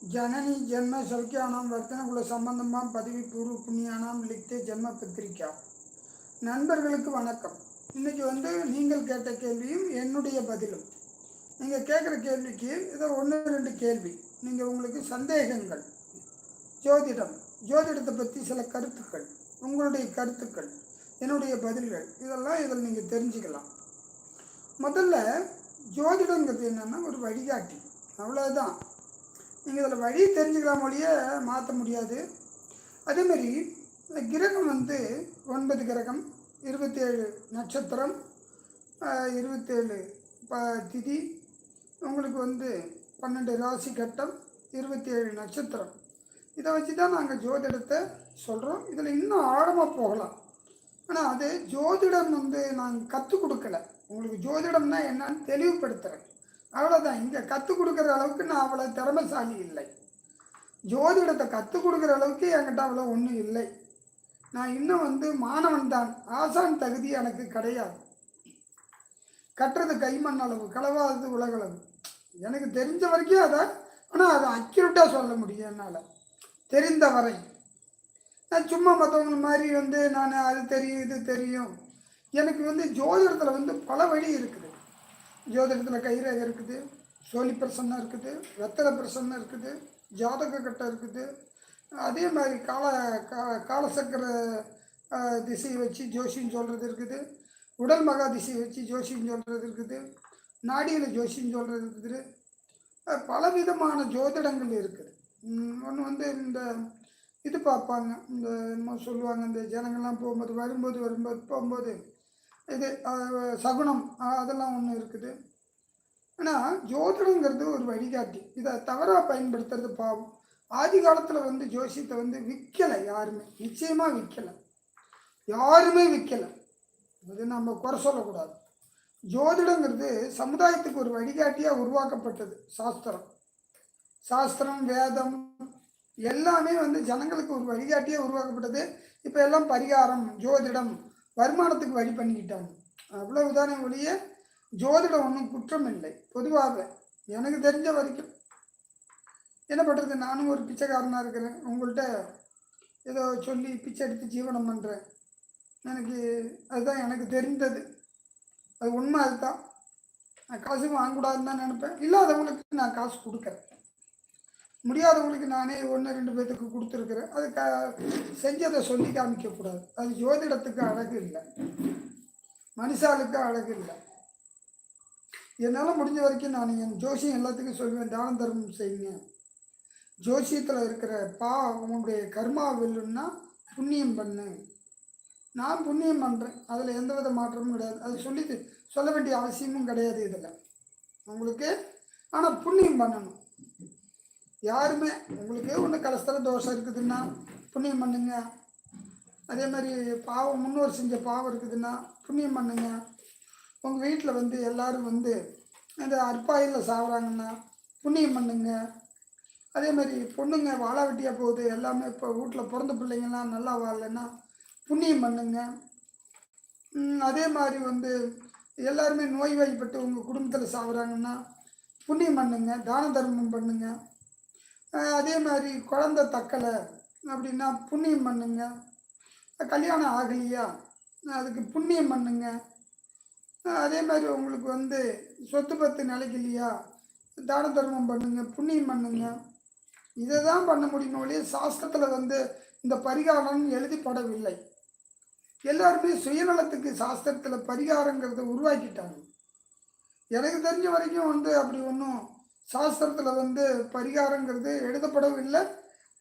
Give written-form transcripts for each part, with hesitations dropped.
जननी जन्म सौख्यानां वर्तनकुल சம்பந்தமாம் பதவி பூர்வ புண்ணியானாம் லிக்தே ஜென்ம பத்திரிக்கா. நண்பர்களுக்கு வணக்கம். இன்றைக்கி நீங்கள் கேட்ட கேள்வியும் என்னுடைய பதிலும். நீங்கள் கேட்குற கேள்விக்கு ஏதோ ஒன்று ரெண்டு கேள்வி, நீங்கள் உங்களுக்கு சந்தேகங்கள், ஜோதிடத்தை பற்றி சில கருத்துக்கள், உங்களுடைய கருத்துக்கள், என்னுடைய பதில்கள், இதெல்லாம் இதில் நீங்கள் தெரிஞ்சுக்கலாம். முதல்ல ஜோதிடங்கிறது என்னென்னா ஒரு வழிகாட்டி, அவ்வளோதான். நீங்கள் இதில் வழி தெரிஞ்சுக்கலாம், மொழிய மாற்ற முடியாது. அதேமாரி கிரகம் 9 கிரகம், 27 நட்சத்திரம், 27 திதி, உங்களுக்கு 12 ராசி கட்டம், 27 நட்சத்திரம். இதை வச்சு தான் நாங்கள் ஜோதிடத்தை சொல்கிறோம். இதில் இன்னும் ஆழமாக போகலாம். ஆனால் அது ஜோதிடம் நாங்கள் கற்றுக் கொடுக்கலை. உங்களுக்கு ஜோதிடம்னா என்னன்னு தெளிவுபடுத்துகிறேன், அவ்வளோதான். இங்கே கற்றுக் கொடுக்குற அளவுக்கு நான் அவ்வளோ திறமைசாலி இல்லை. ஜோதிடத்தை கற்றுக் கொடுக்குற அளவுக்கு என்கிட்ட அவ்வளோ ஒன்றும் இல்லை. நான் இன்னும் மாணவன் தான். ஆசான் தகுதி எனக்கு கிடையாது. கட்டுறது கைமண் அளவு, களவாதது உலகளவு. எனக்கு தெரிஞ்ச வரைக்கும் அதை, ஆனால் அதை அக்யூரேட்டாக சொல்ல முடியும் என்னால் தெரிந்த வரை. நான் சும்மா மற்றவங்க மாதிரி நான் அது தெரியும் இது தெரியும். எனக்கு ஜோதிடத்தில் பல வழி இருக்குது. ஜோதிடத்தில் கைரேகை இருக்குது, சோழி பிரசன்னம் இருக்குது, வெத்தலை பிரசன்னம் இருக்குது, ஜாதக கட்டம் இருக்குது. அதே மாதிரி காலசக்கர திசையை வச்சு ஜோசியம் சொல்கிறது இருக்குது, உடல் மகா திசையை வச்சு ஜோசியம் சொல்கிறது இருக்குது, நாடியில் ஜோசியம் சொல்கிறது இருக்குது. பலவிதமான ஜோதிடங்கள் இருக்குது. ஒன்று இந்த இது பார்ப்பாங்க, இந்த என்ன சொல்லுவாங்க, இந்த ஜனங்கள்லாம் போகும்போது இது சகுனம், அதெல்லாம் ஒன்று இருக்குது. ஆனால் ஜோதிடங்கிறது ஒரு வழிகாட்டி. இதை தவறாக பயன்படுத்துறது பாவம். ஆதி காலத்தில் ஜோசியத்தை விற்கலை யாருமே, நிச்சயமாக விற்கலை, யாருமே விற்கலை. அது நம்ம குறை சொல்லக்கூடாது. ஜோதிடங்கிறது சமுதாயத்துக்கு ஒரு வழிகாட்டியாக உருவாக்கப்பட்டது. சாஸ்திரம் வேதம் எல்லாமே ஜனங்களுக்கு ஒரு வழிகாட்டியாக உருவாக்கப்பட்டது. இப்போ எல்லாம் பரிகாரம், ஜோதிடம், வருமானத்துக்கு வழி பண்ணிக்கிட்டாங்க, அவ்வளவுதானே ஒழிய ஜோதிடம் ஒன்றும் குற்றம் இல்லை. பொதுவாக எனக்கு தெரிஞ்ச வரைக்கும் என்ன பண்ணுறது, நானும் ஒரு பிச்சைக்காரனாக இருக்கிறேன். உங்கள்கிட்ட ஏதோ சொல்லி பிச்சை எடுத்து ஜீவனம் பண்ணுறேன். அதுதான் எனக்கு தெரிந்தது, அது உண்மை. அதுதான். நான் காசு வாங்கக்கூடாதுன்னு தான் நினைப்பேன். இல்லாதவங்களுக்கு நான் காசு கொடுக்குறேன், முடியாதவங்களுக்கு நானே 1-2 பேர்த்துக்கு கொடுத்துருக்குறேன். அது செஞ்சதை சொல்லி காமிக்கக்கூடாது. அது ஜோதிடத்துக்கு அழகு இல்லை, மனுஷாளுக்கு அழகு இல்லை. என்னால் முடிஞ்ச வரைக்கும் நான் என் ஜோசியம் எல்லாத்துக்கும் சொல்லுவேன், தான தர்மம் செய்யுங்க. ஜோசியத்தில் இருக்கிற உங்களுடைய கர்மா வெல்லுன்னா புண்ணியம் பண்ணு. நான் புண்ணியம் பண்ணுறேன், அதில் எந்தவித மாற்றமும் கிடையாது. அது சொல்ல வேண்டிய அவசியமும் கிடையாது இதில் உங்களுக்கு. ஆனால் புண்ணியம் பண்ணணும். யாருமே உங்களுக்கு ஒன்று கலஸ்தர தோஷம் இருக்குதுன்னா புண்ணியம் பண்ணுங்க. அதே மாதிரி பாவம், முன்னோர் செஞ்ச பாவம் இருக்குதுன்னா புண்ணியம் பண்ணுங்க. உங்கள் வீட்டில் எல்லோரும் இந்த அற்பாயில் சாப்பிட்றாங்கன்னா புண்ணியம் பண்ணுங்க. அதே மாதிரி பொண்ணுங்க வாழா வெட்டியாக போகுது, எல்லாமே இப்போ வீட்டில் பிறந்த பிள்ளைங்கள்லாம் நல்லா வாழலைன்னா புண்ணியம் பண்ணுங்க. அதே மாதிரி எல்லாருமே நோய்வாய்ப்பட்டு உங்கள் குடும்பத்தில் சாப்பிட்றாங்கன்னா புண்ணியம் பண்ணுங்க, தான தர்மம் பண்ணுங்க. அதே மாதிரி குழந்தை தக்கலை அப்படின்னா புண்ணியம் பண்ணுங்க. கல்யாணம் ஆகலையா, அதுக்கு புண்ணியம் பண்ணுங்க. அதே மாதிரி உங்களுக்கு சொத்து பத்து நிலைக்கலையா, தான தர்மம் பண்ணுங்க, புண்ணியம் பண்ணுங்க. இதை தான் பண்ண முடியுமோ இல்லையா. சாஸ்திரத்தில் இந்த பரிகாரம் எழுதிப்படவில்லை. எல்லாருமே சுயநலத்துக்கு சாஸ்திரத்தில் பரிகாரங்கிறத உருவாக்கிட்டாங்க. எனக்கு தெரிஞ்ச வரைக்கும் அப்படி ஒன்றும் சாஸ்திரத்தில் பரிகாரங்கிறது எழுதப்படவில்லை.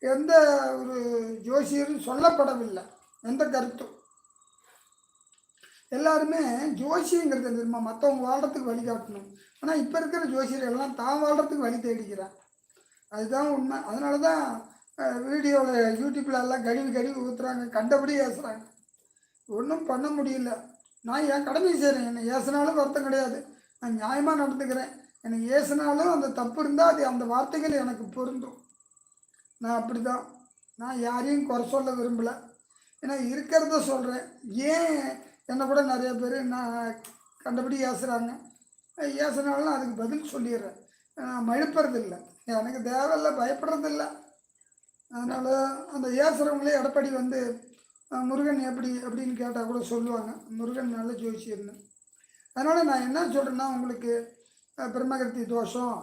எந்த ஒரு ஜோசியரும் சொல்லப்படவில்லை, எந்த கருத்தும். எல்லாருமே ஜோசியங்கிறது தெரியுமா, மற்றவங்க வாழ்கிறதுக்கு வழிகாட்டணும். ஆனால் இப்போ இருக்கிற ஜோசியர்கள் எல்லாம் தான் வாழ்கிறதுக்கு வழி தேடிக்கிறான். அதுதான் உண்மை. அதனால தான் வீடியோவில் யூடியூப்பில் எல்லாம் கழுவி ஊற்றுறாங்க, கண்டபடி ஏசுகிறாங்க. ஒன்றும் பண்ண முடியல. நான் என் கடமை செய்கிறேன். என்னை ஏசினாலும் வருத்தம் கிடையாது, நான் நியாயமாக நடந்துக்கிறேன். என்னை ஏசினாலும் அந்த தப்பு இருந்தால் அது அந்த வார்த்தைகள் எனக்கு பொருந்தும். நான் அப்படி தான். நான் யாரையும் குறை சொல்ல விரும்பலை, ஏன்னா இருக்கிறத சொல்கிறேன். ஏன் என்னை கூட நிறைய பேர் நான் கண்டபடி ஏசுகிறாங்க, ஏசுனாலும் அதுக்கு பதில் சொல்லிடுறேன். நான் மழுப்புறதில்லை, எனக்கு தேவையில்லை, பயப்படுறதில்லை. அதனால் அந்த ஏசுகிறவங்களே எடப்பாடி வந்து முருகன் எப்படி அப்படின்னு கேட்டால் கூட சொல்லுவாங்க, முருகன் நல்ல ஜோசியர்னு. அதனால் நான் என்ன சொல்கிறேன்னா, உங்களுக்கு பிரம்மகர்த்தி தோஷம்,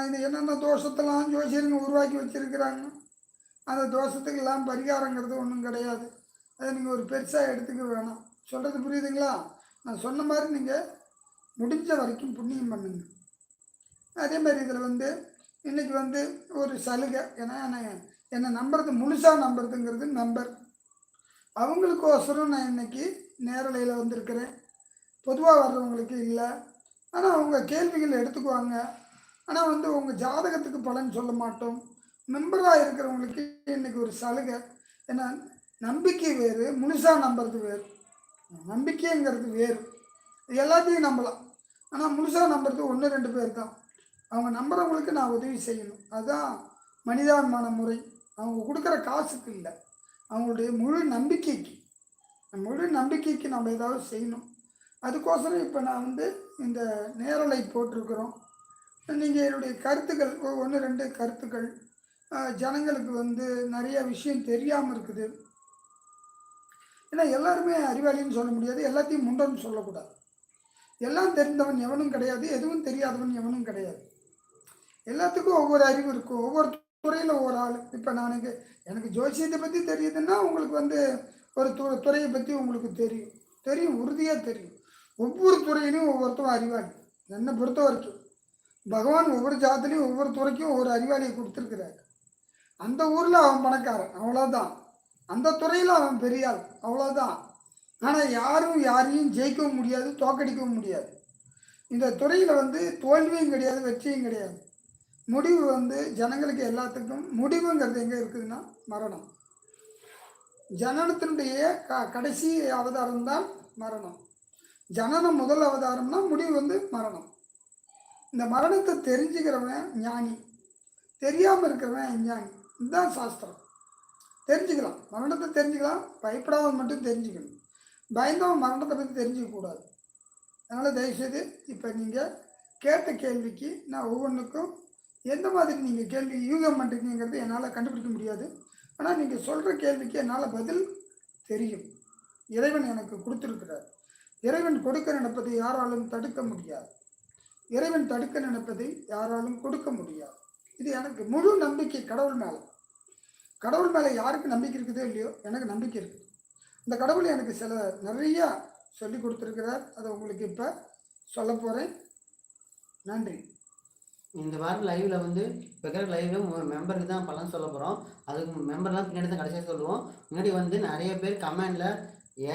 இது என்னென்ன தோஷத்தெல்லாம் ஜோசியருங்க உருவாக்கி வச்சுருக்கிறாங்க. அந்த தோஷத்துக்கெல்லாம் பரிகாரங்கிறது ஒன்றும் கிடையாது. அதை நீங்கள் ஒரு பெருசாக எடுத்துக்க வேணாம். சொல்கிறது புரியுதுங்களா? நான் சொன்ன மாதிரி நீங்கள் முடிஞ்ச வரைக்கும் புண்ணியம் பண்ணுங்க. அதே மாதிரி இதில் வந்து இன்றைக்கி வந்து ஒரு சலுகை, ஏன்னா என்னை நம்புறது முழுசாக நம்புறதுங்கிறது நம்பர் அவங்களுக்கோசரம் நான் இன்றைக்கி நேரலையில் வந்திருக்கிறேன். பொதுவாக வர்றவங்களுக்கு இல்லை. ஆனால் அவங்க கேள்விகள் எடுத்துக்குவாங்க. ஆனால் வந்து உங்கள் ஜாதகத்துக்கு பலன் சொல்ல மாட்டோம். மெம்பராக இருக்கிறவங்களுக்கு இன்றைக்கி ஒரு சலுகை. ஏன்னா நம்பிக்கை வேறு, முழுசாக நம்புறது வேறு. நம்பிக்கைங்கிறது வேறு, எல்லாத்தையும் நம்பலாம். ஆனால் முழுசாக நம்புறது 1-2 பேர் தான். அவங்க நம்புறவங்களுக்கு நான் உதவி செய்யணும், அதுதான் மனிதாபிமான முறை. அவங்க கொடுக்குற காசுக்கு இல்லை, அவங்களுடைய முழு நம்பிக்கைக்கு நம்ம ஏதாவது செய்யணும். அதுக்கோசரம் இப்போ நான் வந்து இந்த நேரலை போட்டிருக்கிறோம். நீங்கள் என்னுடைய கருத்துக்கள் 1-2 கருத்துக்கள், ஜனங்களுக்கு வந்து நிறைய விஷயம் தெரியாமல் இருக்குது. ஏன்னா எல்லாருமே அறிவாளின்னு சொல்ல முடியாது, எல்லாத்தையும் முண்டன்னு சொல்லக்கூடாது. எல்லாம் தெரிந்தவன் எவனும் கிடையாது, எதுவும் தெரியாதவன் எவனும் கிடையாது. எல்லாத்துக்கும் ஒவ்வொரு அறிவு இருக்கும், ஒவ்வொரு துறையில் ஒவ்வொரு ஆள். இப்போ எனக்கு ஜோசியத்தை பற்றி தெரியுதுன்னா உங்களுக்கு வந்து ஒரு துறையை பற்றி உங்களுக்கு தெரியும், உறுதியாக தெரியும். ஒவ்வொரு துறையிலையும் ஒவ்வொருத்தரும் அறிவாளி. என்னை பொறுத்த வரைக்கும் பகவான் ஒவ்வொரு ஜாத்திலையும் ஒவ்வொரு துறைக்கும் ஒவ்வொரு அறிவாளியை கொடுத்துருக்கிறார். அந்த ஊரில் அவன் பணக்காரன், அவ்வளோதான். அந்த துறையில் அவன் பெரியாள், அவ்வளோதான். ஆனால் யாரையும் ஜெயிக்கவும் முடியாது, தோக்கடிக்கவும் முடியாது. இந்த துறையில் வந்து தோல்வியும் கிடையாது, வெற்றியும் கிடையாது. முடிவு வந்து ஜனங்களுக்கு எல்லாத்துக்கும் முடிவுங்கிறது எங்கே இருக்குதுன்னா மரணம். ஜனனத்தினுடைய கடைசி அவதாரம் தான் மரணம். ஜனனம் முதல் அவதாரம்னா முடிவு வந்து மரணம். இந்த மரணத்தை தெரிஞ்சுக்கிறவன் ஞானி, தெரியாமல் இருக்கிறவன் அஞ்ஞானி. இதுதான் சாஸ்திரம். தெரிஞ்சுக்கலாம், மரணத்தை தெரிஞ்சுக்கலாம், பயப்படாத மட்டும் தெரிஞ்சுக்கணும். பயந்தவன் மரணத்தை பற்றி தெரிஞ்சிக்கக்கூடாது. அதனால் தயவுசெய்து இப்போ நீங்கள் கேட்ட கேள்விக்கு நான் ஒவ்வொன்றுக்கும் எந்த மாதிரி நீங்கள் கேள்வி யூகம் பண்ணுறீங்கிறது என்னால் கண்டுபிடிக்க முடியாது. ஆனால் நீங்கள் சொல்கிற கேள்விக்கு என்னால் பதில் தெரியும். இறைவன் எனக்கு கொடுத்துருக்கிறார். இறைவன் கொடுக்க நினைப்பதை யாராலும் தடுக்க முடியாது. இறைவன் தடுக்க நினைப்பதை யாராலும் கொடுக்க முடியாது. இது எனக்கு முழு நம்பிக்கை கடவுள் மேலே. கடவுள் மேலே யாருக்கு நம்பிக்கை இருக்குதோ இல்லையோ, எனக்கு நம்பிக்கை இருக்குது. இந்த கடவுள் எனக்கு நிறையா சொல்லி கொடுத்துருக்கிறார். அதை உங்களுக்கு இப்போ சொல்ல போகிறேன். நன்றி. இந்த வாரம் லைவில் வந்து இப்போ இருக்கிற லைவில் மெம்பருக்கு தான் பலன் சொல்ல போகிறோம். அதுக்கு மெம்பர்லாம் பின்னாடி தான் கடைசியாக சொல்லுவோம். முன்னாடி வந்து நிறைய பேர் கமெண்டில்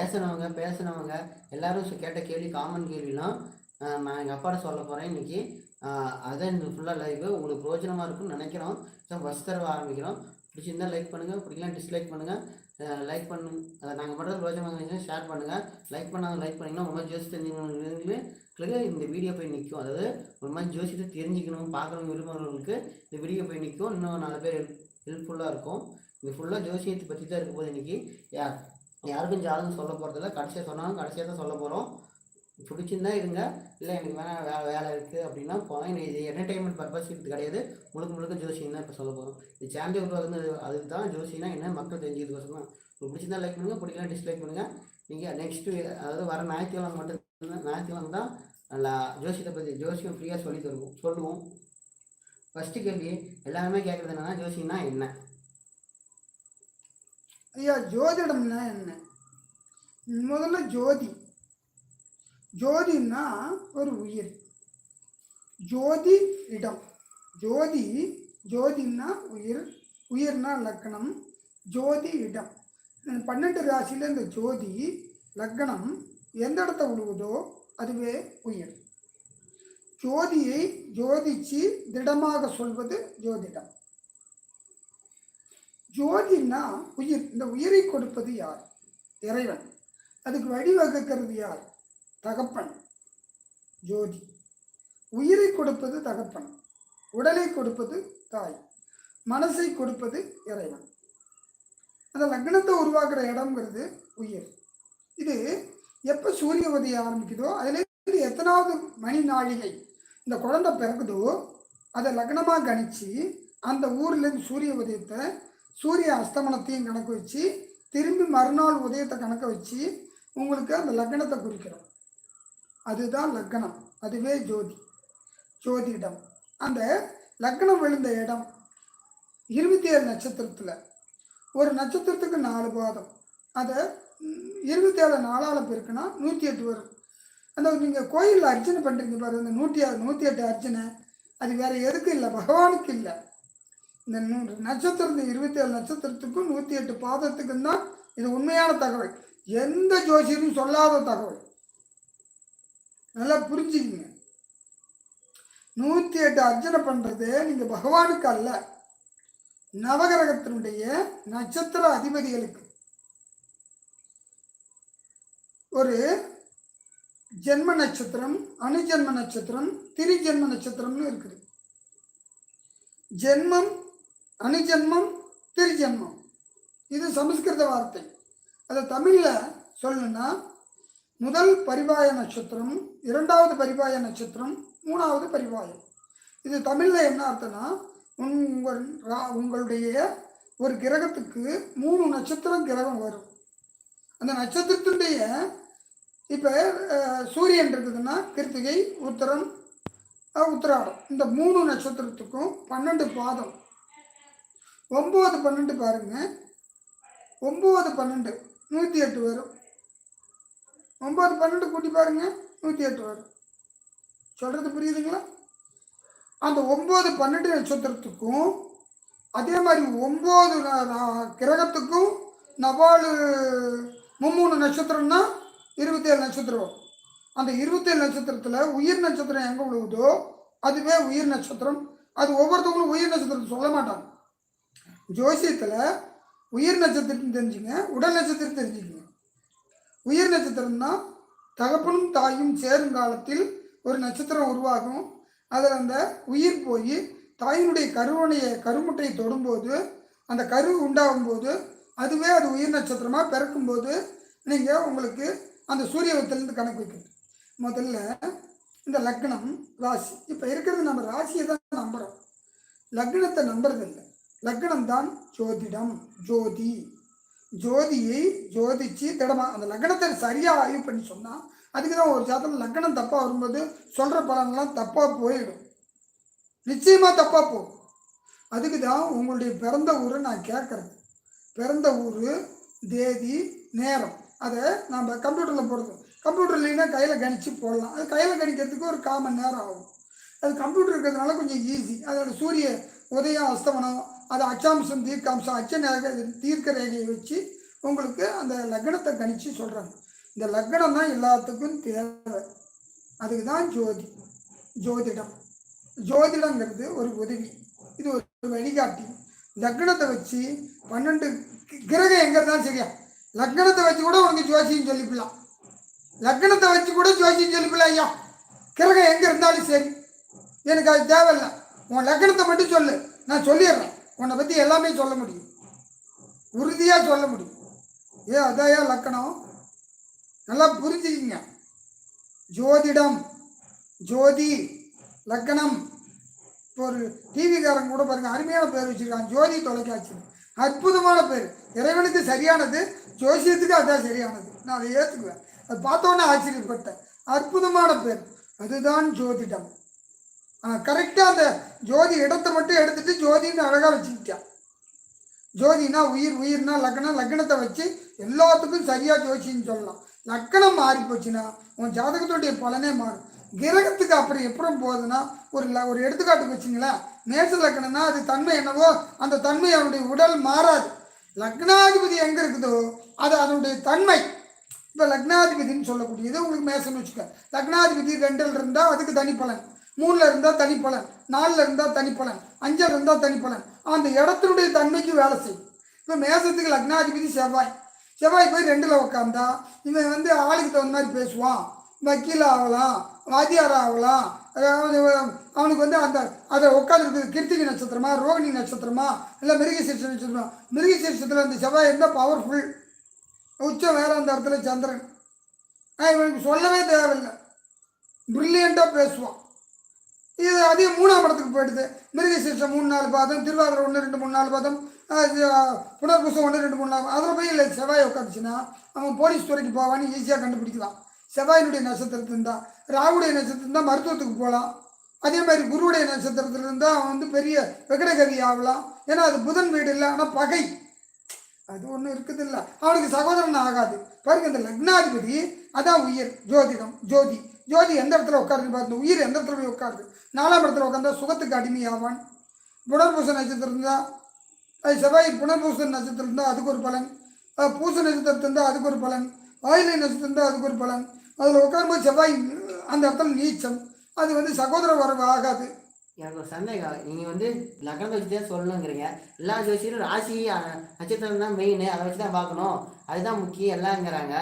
ஏசினவங்க பேசினவங்க எல்லோரும் கேட்ட கேள்வி, காமன் கேள்விலாம் நான் எங்கள் அப்பாட்ட சொல்ல போகிறேன் இன்றைக்கி. அதான் இந்த ஃபுல்லாக லைவு உங்களுக்கு பிரோஜனமாக இருக்குன்னு நினைக்கிறோம். ஃபஸ்ட் தடவை ஆரம்பிக்கிறோம். பிடிச்சிருந்தால் லைக் பண்ணுங்கள், பிடிக்கலாம் டிஸ்லைக் பண்ணுங்கள். லைக் பண்ணுங்க, அதை நாங்கள் பண்ணுறது பிரோஜனமாக இருந்துச்சுன்னா ஷேர் பண்ணுங்கள். லைக் பண்ணாங்க லைக் பண்ணிங்கன்னா ஒரு மாதிரி ஜோசி தெரிஞ்சுக்கணும், இந்த வீடியோ போய் நிற்கும். அதாவது ஒரு மாதிரி ஜோசியத்தை தெரிஞ்சுக்கணும் பார்க்குறவங்க விரும்புகிறவங்களுக்கு இந்த வீடியோ போய் நிற்கும். இன்னும் 4 பேர் ஹெல்ப்ஃபுல்லாக இருக்கும். இது ஃபுல்லாக ஜோசியத்தை பற்றி தான் இருக்கும் போது இன்றைக்கி. யாருக்கும் ஜாதகம் சொல்ல போகிறதில்ல, கடைசியாக சொன்னாலும் கடைசியாக தான் சொல்ல போகிறோம். பிடிச்சிருந்தா இருங்க, இல்லை எனக்கு வேலை இருக்குது அப்படின்னா போகிறேன். இது என்டர்டெயின்மெண்ட் பர்பஸ் இது கிடையாது, முழுக்க ஜோசியம் தான் இப்போ சொல்ல போகிறோம். இது சேனல் உருவாக்குறது அதுக்கு தான். ஜோசினா என்ன மக்கள் தெரிஞ்சுக்கிறதுக்கோசரம் தான். உங்களுக்கு பிடிச்சிருந்தா லைக் பண்ணுங்கள், பிடிக்கலாம் டிஸ்லைக் பண்ணுங்கள். நீங்கள் நெக்ஸ்ட்டு அதாவது வர ஞாயிற்றுக்கிழமை ஞாயிற்றுக்கிழமை தான் நல்லா ஜோசியத்தை பற்றி ஜோசியம் ஃப்ரீயாக சொல்லுவோம். ஃபஸ்ட்டு கேள்வி எல்லாருமே கேட்குறது என்னன்னா, ஜோசியம்னா என்ன? ஐயா, ஜோதிடம்னா என்ன? முதல்ல ஜோதின்னா ஒரு உயிர், ஜோதி இடம். ஜோதின்னா உயிர்னா லக்னம், ஜோதி இடம். 12 ராசியில் இந்த ஜோதி லக்னம் எந்த இடத்த விழுவுதோ அதுவே உயிர். ஜோதியை ஜோதிச்சு திடமாக சொல்வது ஜோதிடம். ஜோதினா உயிர். இந்த உயிரை கொடுப்பது யார்? இறைவன். அதுக்கு வழிவகுக்கிறது யார்? தகப்பன். ஜோதி. உயிரை கொடுப்பது தகப்பன், உடலை கொடுப்பது தாய், மனசை கொடுப்பது இறைவன். அந்த லக்னத்தை உருவாக்குற இடம்ங்கிறது உயிர். இது எப்போ சூரிய உதயம் ஆரம்பிக்குதோ அதுலேருந்து எத்தனாவது மணி நாழிகை இந்த குழந்தை பிறகுதோ அதை லக்னமாக கணிச்சு அந்த ஊர்லேருந்து சூரிய உதயத்தை சூரிய அஸ்தமனத்தையும் கணக்கு வச்சு திரும்பி மறுநாள் உதயத்தை கணக்க வச்சு உங்களுக்கு அந்த லக்னத்தை குறிக்கிறோம். அதுதான் லக்னம், அதுவே ஜோதிடம். அந்த லக்னம் விழுந்த இடம் 27 நட்சத்திரத்தில் ஒரு நட்சத்திரத்துக்கு 4 பாதம், அதை 27 நாளால் பெருக்குனா 108 வரும். அந்த நீங்கள் கோயிலில் அர்ச்சனை பண்ணுறீங்க பாரு, அந்த 108 அர்ச்சனை அது வேறு எதுக்கும் இல்லை, பகவானுக்கு இல்லை. இந்த நட்சத்திரம், இந்த 27 நட்சத்திரத்துக்கும் 108 பாதத்துக்கும் தான் இது உண்மையான தகவல். எந்த ஜோசியரும் சொல்லாத தகவல். நல்லா புரிஞ்சுக்கிங்க. 108 அர்ச்சனை பண்ணுறது நீங்கள் பகவானுக்கு அல்ல, நவகிரகத்தினுடைய நட்சத்திர அதிபதிகளுக்கு. ஒரு ஜென்ம நட்சத்திரம், அணுஜென்ம நட்சத்திரம், திரிஜென்ம நட்சத்திரம்னு இருக்குது. ஜென்மம், அணுஜென்மம், திரிஜென்மம், இது சமஸ்கிருத வார்த்தை. அதை தமிழில் சொல்லணும்னா முதல் பரிவாய நட்சத்திரம், 2வது பரிவாய நட்சத்திரம், 3வது பரிவாயம். இது தமிழில் என்ன அர்த்தம்னா, உங்களுடைய ஒரு கிரகத்துக்கு 3 நட்சத்திரம் கிரகம் வரும். அந்த நட்சத்திரத்தினுடைய இப்போ சூரியன் இருக்குதுன்னா கிருத்திகை, உத்திரம், உத்திராடம், இந்த 3 நட்சத்திரத்துக்கும் 12 பாதம். 9, 12 பாருங்க, 9, 12 108 வரும். 9, 12 கூட்டி பாருங்க, 108 வரும். சொல்கிறது புரியுதுங்களா? அந்த 9, 12 நட்சத்திரத்துக்கும் அதே மாதிரி 9 கிரகத்துக்கும் 4 3 நட்சத்திரம்னா 27 நட்சத்திரம். அந்த 27 நட்சத்திரத்தில் உயிர் நட்சத்திரம் எங்கே விழுவுதோ அதுவே உயிர் நட்சத்திரம். அது ஒவ்வொருத்தவங்களும் உயிர் நட்சத்திரத்தை சொல்ல மாட்டாங்க. ஜோசியத்தில் உயிர் நட்சத்திரம் தெரிஞ்சுங்க, உடல் நட்சத்திரம் தெரிஞ்சுக்கங்க. உயிர் நட்சத்திரம்னா தகப்பனும் தாயும் சேரும் காலத்தில் ஒரு நட்சத்திரம் உருவாகும். அதில் அந்த உயிர் போய் தாயினுடைய கருமுட்டையை தொடும்போது, அந்த கரு உண்டாகும் போது அதுவே அது உயிர் நட்சத்திரமாக பிறக்கும்போது நீங்கள் உங்களுக்கு அந்த சூரியத்திலேருந்து கணக்கு வைக்கணும். முதல்ல இந்த லக்னம், ராசி. இப்போ இருக்கிறது நம்ம ராசியை தான் நம்புகிறோம், லக்னத்தை நம்புறதில்லை. லக்னம் தான் ஜோதிடம், ஜோதியை ஜோதிச்சு திடமாக அந்த லக்னத்தை சரியாக ஆய்வு பண்ணி சொன்னால், அதுக்கு தான் ஒரு ஜாதகம் லக்னம் தப்பாக வரும்போது சொல்கிற பலன்லாம் தப்பாக போயிடும், நிச்சயமாக தப்பாக போகும். அதுக்கு தான் உங்களுடைய பிறந்த ஊரை நான் கேட்குறது. பிறந்த ஊர், தேதி, நேரம், அதை நம்ம கம்ப்யூட்டரில் போடுறது. கம்ப்யூட்டர் இல்லைன்னா கையில் கணிச்சு போடலாம். அது கையில் கணிக்கிறதுக்கு ஒரு 1/4 மணி நேரம் ஆகும். அது கம்ப்யூட்டர் இருக்கிறதுனால கொஞ்சம் ஈஸி. அதோட சூரிய உதயம், அஸ்தமனம், அது அச்சாம்சம், தீர்க்காம்சம், தீர்க்க ரேகையை வச்சு உங்களுக்கு அந்த லக்னத்தை கணிச்சு சொல்கிறாங்க. இந்த லக்னம் தான் எல்லாத்துக்கும் தேவை. அதுக்கு தான் ஜோதிடம். ஜோதிடங்கிறது ஒரு உதவி, இது ஒரு வழிகாட்டி. லக்னத்தை வச்சு 12 கிரகம் எங்கே இருந்தாலும் சரியா, லக்னத்தை வச்சு கூட உனக்கு ஜோசியம் சொல்லிக்கலாம். லக்னத்தை வச்சு கூட ஜோசியம் சொல்லிக்கலாம். ஐயா, கிரகம் எங்கே இருந்தாலும் சரி, எனக்கு அது தேவையில்லை. உன் லக்னத்தை மட்டும் சொல்லு, நான் சொல்லிடுறேன். உன்னை பற்றி எல்லாமே சொல்ல முடியும், உறுதியாக சொல்ல முடியும். அதையா லக்கணம், நல்லா புரிஞ்சுக்கிங்க. ஜோதிடம், ஜோதி, லக்கணம். இப்போ ஒரு டிவிக்காரங்க கூட பாருங்கள், அருமையான பேர் வச்சுருக்காங்க, ஜோதி தொலைக்காட்சி. அற்புதமான பேர். இறைவனுக்கு சரியானது, ஜோசியத்துக்கு அதுதான் சரியானது. நான் அதை ஏற்றுக்குவேன். அது பார்த்தோன்னே ஆச்சரியப்பட்டேன். அற்புதமான பேர், அதுதான் ஜோதிடம். கரெக்டாக அந்த ஜோதி இடத்தை மட்டும் எடுத்துட்டு ஜோதின்னு அழகாக வச்சுக்கிட்டான். ஜோதினா உயிர், உயிர்னா லக்னம், லக்னத்தை வச்சு எல்லாத்துக்கும் சரியாக ஜோசின்னு சொல்லலாம். லக்கணம் மாறி போச்சுன்னா உன் ஜாதகத்துடைய பலனே மாறும். கிரகத்துக்கு அப்புறம் எப்பறம் போகுதுன்னா, ஒரு எடுத்துக்காட்டுக்கு வச்சுங்களேன், மேச லக்னம்னா அது தன்மை என்னவோ அந்த தன்மை அவனுடைய உடல் மாறாது. லக்னாதிபதி எங்கே இருக்குதோ அது அதனுடைய தன்மை. இப்போ லக்னாதிபதினு சொல்லக்கூடியது உங்களுக்கு மேசன்னு வச்சுக்க. லக்னாதிபதி 2ல் இருந்தால் அதுக்கு தனிப்பலன், 3ல் இருந்தால் தனிப்பலன், 4ல் இருந்தால் தனிப்பலன், 5ல் இருந்தால் தனிப்பலன். அந்த இடத்தினுடைய தன்மைக்கு வேலை செய்யும். இப்போ மேசத்துக்கு லக்னாதிபதி செவ்வாய் போய் 2ல் உட்காந்தா இவன் ஆளுக்கு தகுந்த மாதிரி பேசுவான். வக்கீல் ஆகலாம், வாத்தியார் ஆகலாம். அவனுக்கு அந்த அதை உட்காந்துருக்கு கிருத்திகை நட்சத்திரமா, ரோகிணி நட்சத்திரமா, இல்லை மிருகசீர்ஷ நட்சத்திரமா. மிருகசீர்ஷத்தில் அந்த செவ்வாய் இருந்தால் பவர்ஃபுல், உச்சம் வேற அந்த இடத்துல சந்திரன். இவனுக்கு சொல்லவே தேவையில்லை, ப்ரில்லியண்ட்டாக பேசுவான். இது அதே 3ஆம் இடத்துக்கு போயிடுது. மிருகசீரிஷம் 3 4 பாதம், திருவாதிரை 1 2 3 4 பாதம், புனர்பூசம் 1 2 3 4 அதில் போய் இல்லை செவ்வாய் உட்காந்துச்சுன்னா அவன் போலீஸ் துறைக்கு போவான்னு ஈஸியாக கண்டுபிடிக்கலாம். செவ்வாயினுடைய நட்சத்திரத்தில் இருந்தால். ராகுடைய நட்சத்திரம் இருந்தால் மருத்துவத்துக்கு போகலாம். அதே மாதிரி குருவுடைய நட்சத்திரத்தில் இருந்தால் அவன் வந்து பெரிய விகடகவி ஆகலாம். ஏன்னா அது புதன் வீடு இல்லை, ஆனால் பகை அது ஒன்றும் இருக்குது இல்லை, அவனுக்கு சகோதரன் ஆகாது. பாருங்க இந்த லக்னாதிபதி அதான் உயிர். ஜோதிடம் ஜோதி ஜோதி எந்த இடத்துல உட்காருன்னு பார்த்து உயிர் எந்த இடத்துல போய் உட்காருது. 4ஆம் இடத்துல உட்காந்தா சுகத்துக்கு அடிமையாவான். புனர்பூச நட்சத்திரம் இருந்தால் அது செவ்வாய் புனர்பூச நட்சத்திரம் இருந்தால் அதுக்கு ஒரு பலன், பூச நட்சத்திரத்தில் இருந்தால் அதுக்கு ஒரு பலன், ஆயிலை நட்சத்திரம் இருந்தால் அதுக்கு ஒரு பலன். அதில் உட்காரும்போது செவ்வாய் அந்த இடத்துல நீச்சம், அது வந்து சகோதர வரவு ஆகாது. எனக்கு ஒரு சந்தேகம், நீங்கள் வந்து லக்னத்தை வச்சு தான் சொல்லணுங்கிறீங்க. எல்லா ஜோசியரும் ராசி நட்சத்திரம் தான் மெயின், அதை வச்சு தான் பார்க்கணும், அதுதான் முக்கியம் எல்லாங்கிறாங்க.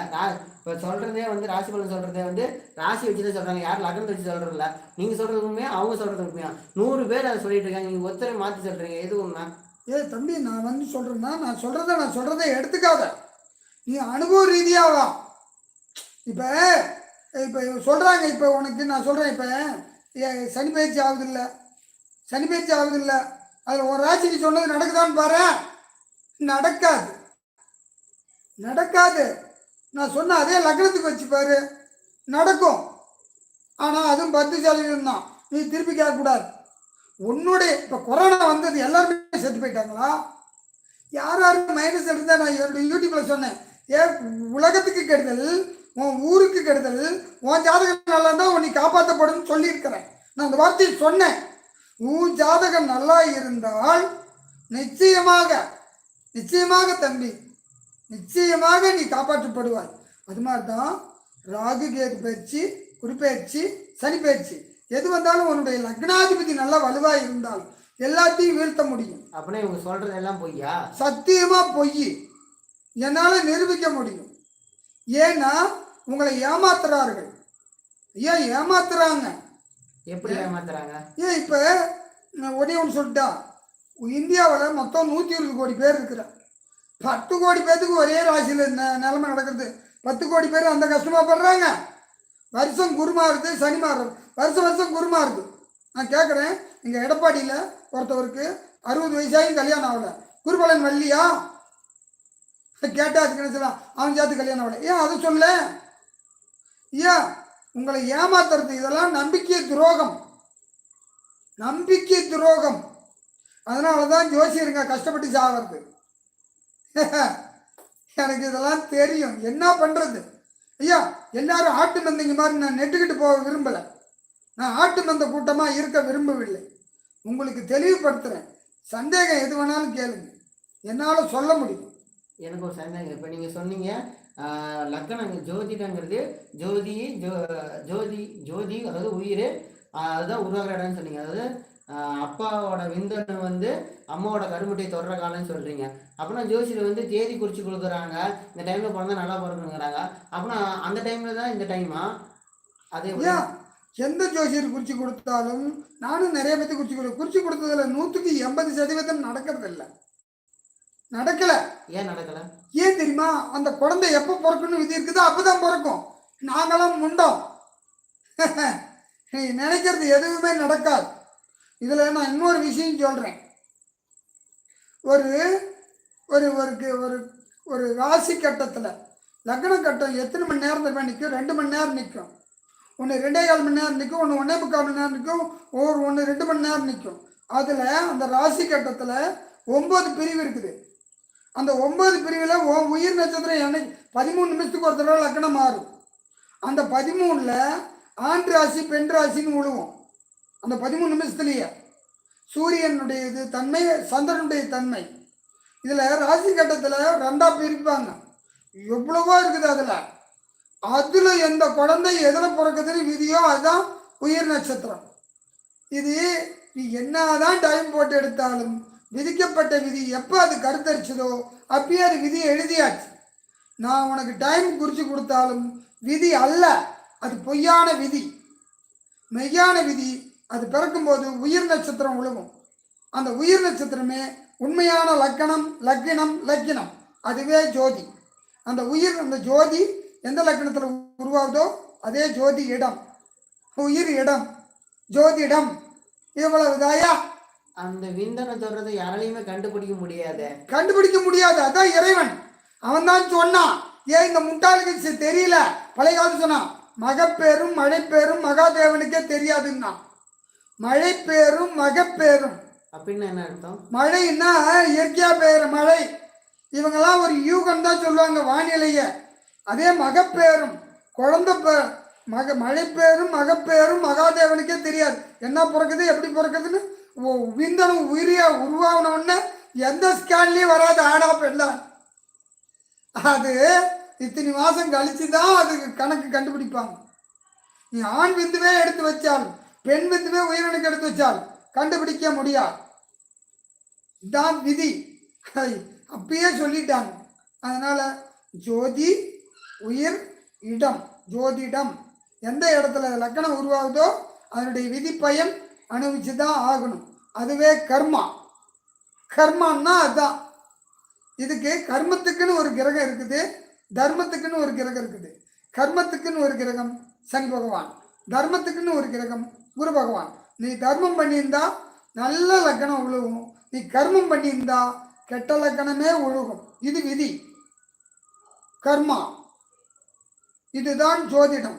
இப்போ சொல்கிறதே வந்து ராசி பலன் சொல்கிறதே வந்து ராசி வச்சு தான் சொல்கிறாங்க, யாரும் லக்னத்தை வச்சு சொல்கிறதில்ல. நீங்கள் சொல்கிறதுக்குமே அவங்க சொல்கிறதுக்குமே 100 பேர் அதை சொல்லிட்டு இருக்காங்க, நீங்கள் ஒருத்தரை மாற்றி சொல்கிறீங்க, எது உண்மை? தம்பி நான் வந்து சொல்கிறேன்னா நான் சொல்கிறத எடுத்துக்காத, நீ அனுபவ ரீதியாக வா. இப்போ இப்போ சொல்கிறாங்க, இப்போ உனக்கு நான் சொல்கிறேன், இப்போ சனி பயிற்சி ஆகுதில்லை, சனி பயிற்சி ஆகுதில்லை, அதில் ஒரு ராசிக்கு சொன்னது நடக்குதான்னு பாரு. நடக்காது நடக்காது. நான் சொன்ன அதே லக்னத்துக்கு வச்சு பாரு, நடக்கும். ஆனால் அதுவும் 10% தான், நீ திருப்பி கேட்கக்கூடாது. உன்னுடைய இப்போ கொரோனா வந்தது எல்லாருமே செத்து போயிட்டாங்களா? யார் யாருக்கு மைனஸ் இருந்தால் நான் என்னுடைய யூடியூப்பில் சொன்னேன், உலகத்துக்கு கெடுதல், உன் ஊருக்கு கெடுதல், உன் ஜாதகம் நல்லா இருந்தால் உன்னை காப்பாற்றப்படும் சொல்லியிருக்கிறேன். நான் அந்த வார்த்தையை சொன்னேன். உன் ஜாதகம் நல்லா இருந்தால் நிச்சயமாக நிச்சயமாக தம்பி நிச்சயமாக நீ காப்பாற்றப்படுவாய். அது மாதிரி தான் ராகு கேது பயிற்சி, குறிப்பெயர்ச்சி, சனி பயிற்சி எது வந்தாலும் உன்னுடைய லக்னாதிபதி நல்லா வலுவாக இருந்தால் எல்லாத்தையும் வீழ்த்த முடியும். அப்படியே இவங்க சொல்கிறதெல்லாம் பொய்யா? சத்தியமாக பொய், என்னால் நிரூபிக்க முடியும். ஏன்னா உங்களை ஏமாத்துறார்கள். ஏன் ஏமாத்துறாங்க? எப்படி ஏமாத்துறாங்க? இப்போ ஒரே ஒன்று சொல்லிட்டா, இந்தியாவில் மொத்தம் 120 கோடி பேர் இருக்கிறார். 10 கோடி பேர்த்துக்கு ஒரே ராசியில் நிலைமை நடக்கிறது. 10 கோடி பேர் அந்த கஷ்டமாக படுறாங்க. வருஷம் குருமாறுது, சனி மாறுறது, வருஷம் குருமாறுது. நான் கேட்குறேன், எங்கள் எடப்பாடியில் ஒருத்தவருக்கு 60 வயசாயும் கல்யாணம் ஆகலை, குருபலன் வள்ளியா கேட்டால் அதுக்கு என்ன சொல்லலாம், அவன் சேர்த்து கல்யாணம் ஆகலை. ஏன் அதை சொல்ல? ஏன் உங்களை ஏமாத்துறது? இதெல்லாம் நம்பிக்கை துரோகம், நம்பிக்கை துரோகம். அதனால தான் ஜோசியருங்க கஷ்டப்பட்டு சாகிறது. எனக்கு இதெல்லாம் தெரியும், என்ன பண்ணுறது? ஐயா எல்லாரும் ஆட்டு மந்தைங்க மாதிரி நான் நெட்டுக்கிட்டு போக விரும்பலை. நான் ஆட்டு மந்த கூட்டமாக இருக்க விரும்பவில்லை. உங்களுக்கு தெளிவுபடுத்துகிறேன். சந்தேகம் எது வேணாலும் கேளுங்க, என்னால் சொல்ல முடியும். எனக்கு ஒரு சந்தேகம், இப்போ நீங்கள் சொன்னீங்க லக்னம் ஜோதிடங்கிறது ஜோதி அதாவது உயிர், அதுதான் உருவாகிற இடம்னு சொன்னீங்க. அதாவது அப்பாவோட விந்தணு வந்து அம்மாவோட கருமுட்டையை தொடர காலம்னு சொல்கிறீங்க. அப்படின்னா ஜோசியர் வந்து தேதி குறித்து கொடுக்குறாங்க, இந்த டைமில் பிறந்தா நல்லா பிறக்கணுங்கிறாங்க. அப்படின்னா அந்த டைமில் தான் இந்த டைமா? அதே எந்த ஜோசியர் குறித்து கொடுத்தாலும் நானும் நிறைய பேர்த்து குறித்து கொடுத்ததில்ல. 100க்கு 80% நடக்கிறது இல்லை, நடக்கலை. ஏன் நடக்கலை? ஏன் தெரியுமா? அந்த குழந்தை எப்போ பிறக்கணும்னு விதி இருக்குதோ அப்போதான் பிறக்கும். நாங்களாம் முண்டோம். நீ நினைக்கிறது எதுவுமே நடக்காது. இதில் நான் இன்னொரு விஷயம் சொல்கிறேன். ஒரு ஒரு ஒரு ஒரு ராசி கட்டத்தில் லக்ன கட்டம் எத்தனை மணி நேரம் தருவா நிற்கும்? 2 மணி நேரம் நிற்கும். ஒன்று 2.25 மணி நேரம் நிற்கும், ஒன்று 1.25 மணி நேரம் நிற்கும், ஒன்று 2 மணி நேரம் நிற்கும். அதில் அந்த ராசி கட்டத்தில் 9 பிரிவு இருக்குது. அந்த 9 பிரிவில் உயிர் நட்சத்திரம் என்னைக்கு 13 நிமிஷத்துக்கு ஒரு தடவை லக்னம் மாறும். அந்த 13ல் ஆண் ராசி பெண் ராசின்னு விழுவோம். அந்த 13 நிமிஷத்துலேயே சூரியனுடைய இது தன்மை, சந்திரனுடைய தன்மை. இதில் ராசி கட்டத்தில் 2ஆக பிரிப்பாங்க. எவ்வளவோ இருக்குது. அதில் எந்த குழந்தை எதில் பிறக்குதுன்னு விதியோ அதுதான் உயிர் நட்சத்திரம். இது நீ என்னதான் டைம் போட்டு எடுத்தாலும் விதிக்கப்பட்ட விதி எப்போ அது கருத்தரிச்சதோ அப்பயே அது விதி எழுதியாச்சு. நான் உனக்கு டைம் குறித்து கொடுத்தாலும் விதி அல்ல, அது பொய்யான விதி, மெய்யான விதி. அது பிறக்கும்போது உயிர் நட்சத்திரம் விழுவும். அந்த உயிர் நட்சத்திரமே உண்மையான லக்கினம், அதுவே ஜோதி. அந்த ஜோதி எந்த லக்கணத்தில் உருவாகுதோ அதே ஜோதி இடம், உயிர் இடம், ஜோதிடம் இவ்வளவுதாயா? அந்த விந்தனை சொல்றதை யாராலையுமே கண்டுபிடிக்க முடியாது. கண்டுபிடிக்க முடியாது. அதான் இறைவன் அவன் தான் சொன்னான். ஏன் இந்த முட்டாளுக்கு தெரியல? பழைய காலத்து சொன்னான், மகப்பேரும் மழைப்பேரும் மகாதேவனுக்கே தெரியாதுன்னா. மழைப்பேரும் மகப்பேரும் அப்படின்னு என்ன அர்த்தம்? மழைன்னா இயற்கையா பெய்யுற மழை. இவங்கெல்லாம் ஒரு யூகம் தான் சொல்லுவாங்க வானிலைய. அதே மகப்பேரும் குழந்தை மழைப்பேரும் மகப்பேரும் மகாதேவனுக்கே தெரியாது. என்ன பிறக்குது எப்படி பிறக்குதுன்னு. விந்தணு உயிரியா உருவாகின உடனே எந்த ஸ்கேன்லயும் வராது ஆடா பெண்ணா. அது இத்தனை மாசம் கழிச்சு தான் அதுக்கு கணக்கு கண்டுபிடிப்பாங்க. நீ ஆண் விந்துவே எடுத்து வச்சாலும் பெண் விந்துவே உயிரணுக்கு எடுத்து வச்சாலும் கண்டுபிடிக்க முடியாது. இதுதான் விதி. அப்பயே சொல்லிட்டாங்க. அதனால ஜோதி உயிர் இடம், ஜோதிடம் எந்த இடத்துல லக்கணம் உருவாகுதோ அதனுடைய விதி பயன் அனுபவிச்சு தான் ஆகணும். அதுவே கர்மா. கர்மான்னா அதுதான். இதுக்கு கர்மத்துக்குன்னு ஒரு கிரகம் இருக்குது, தர்மத்துக்குன்னு ஒரு கிரகம் இருக்குது. கர்மத்துக்குன்னு ஒரு கிரகம் சனி பகவான், தர்மத்துக்குன்னு ஒரு கிரகம் குரு பகவான். நீ தர்மம் பண்ணியிருந்தா நல்ல லக்கணம் உழுகும், நீ கர்மம் பண்ணியிருந்தா கெட்ட லக்கணமே ஒழுகும். இது விதி, கர்மா. இதுதான் ஜோதிடம்.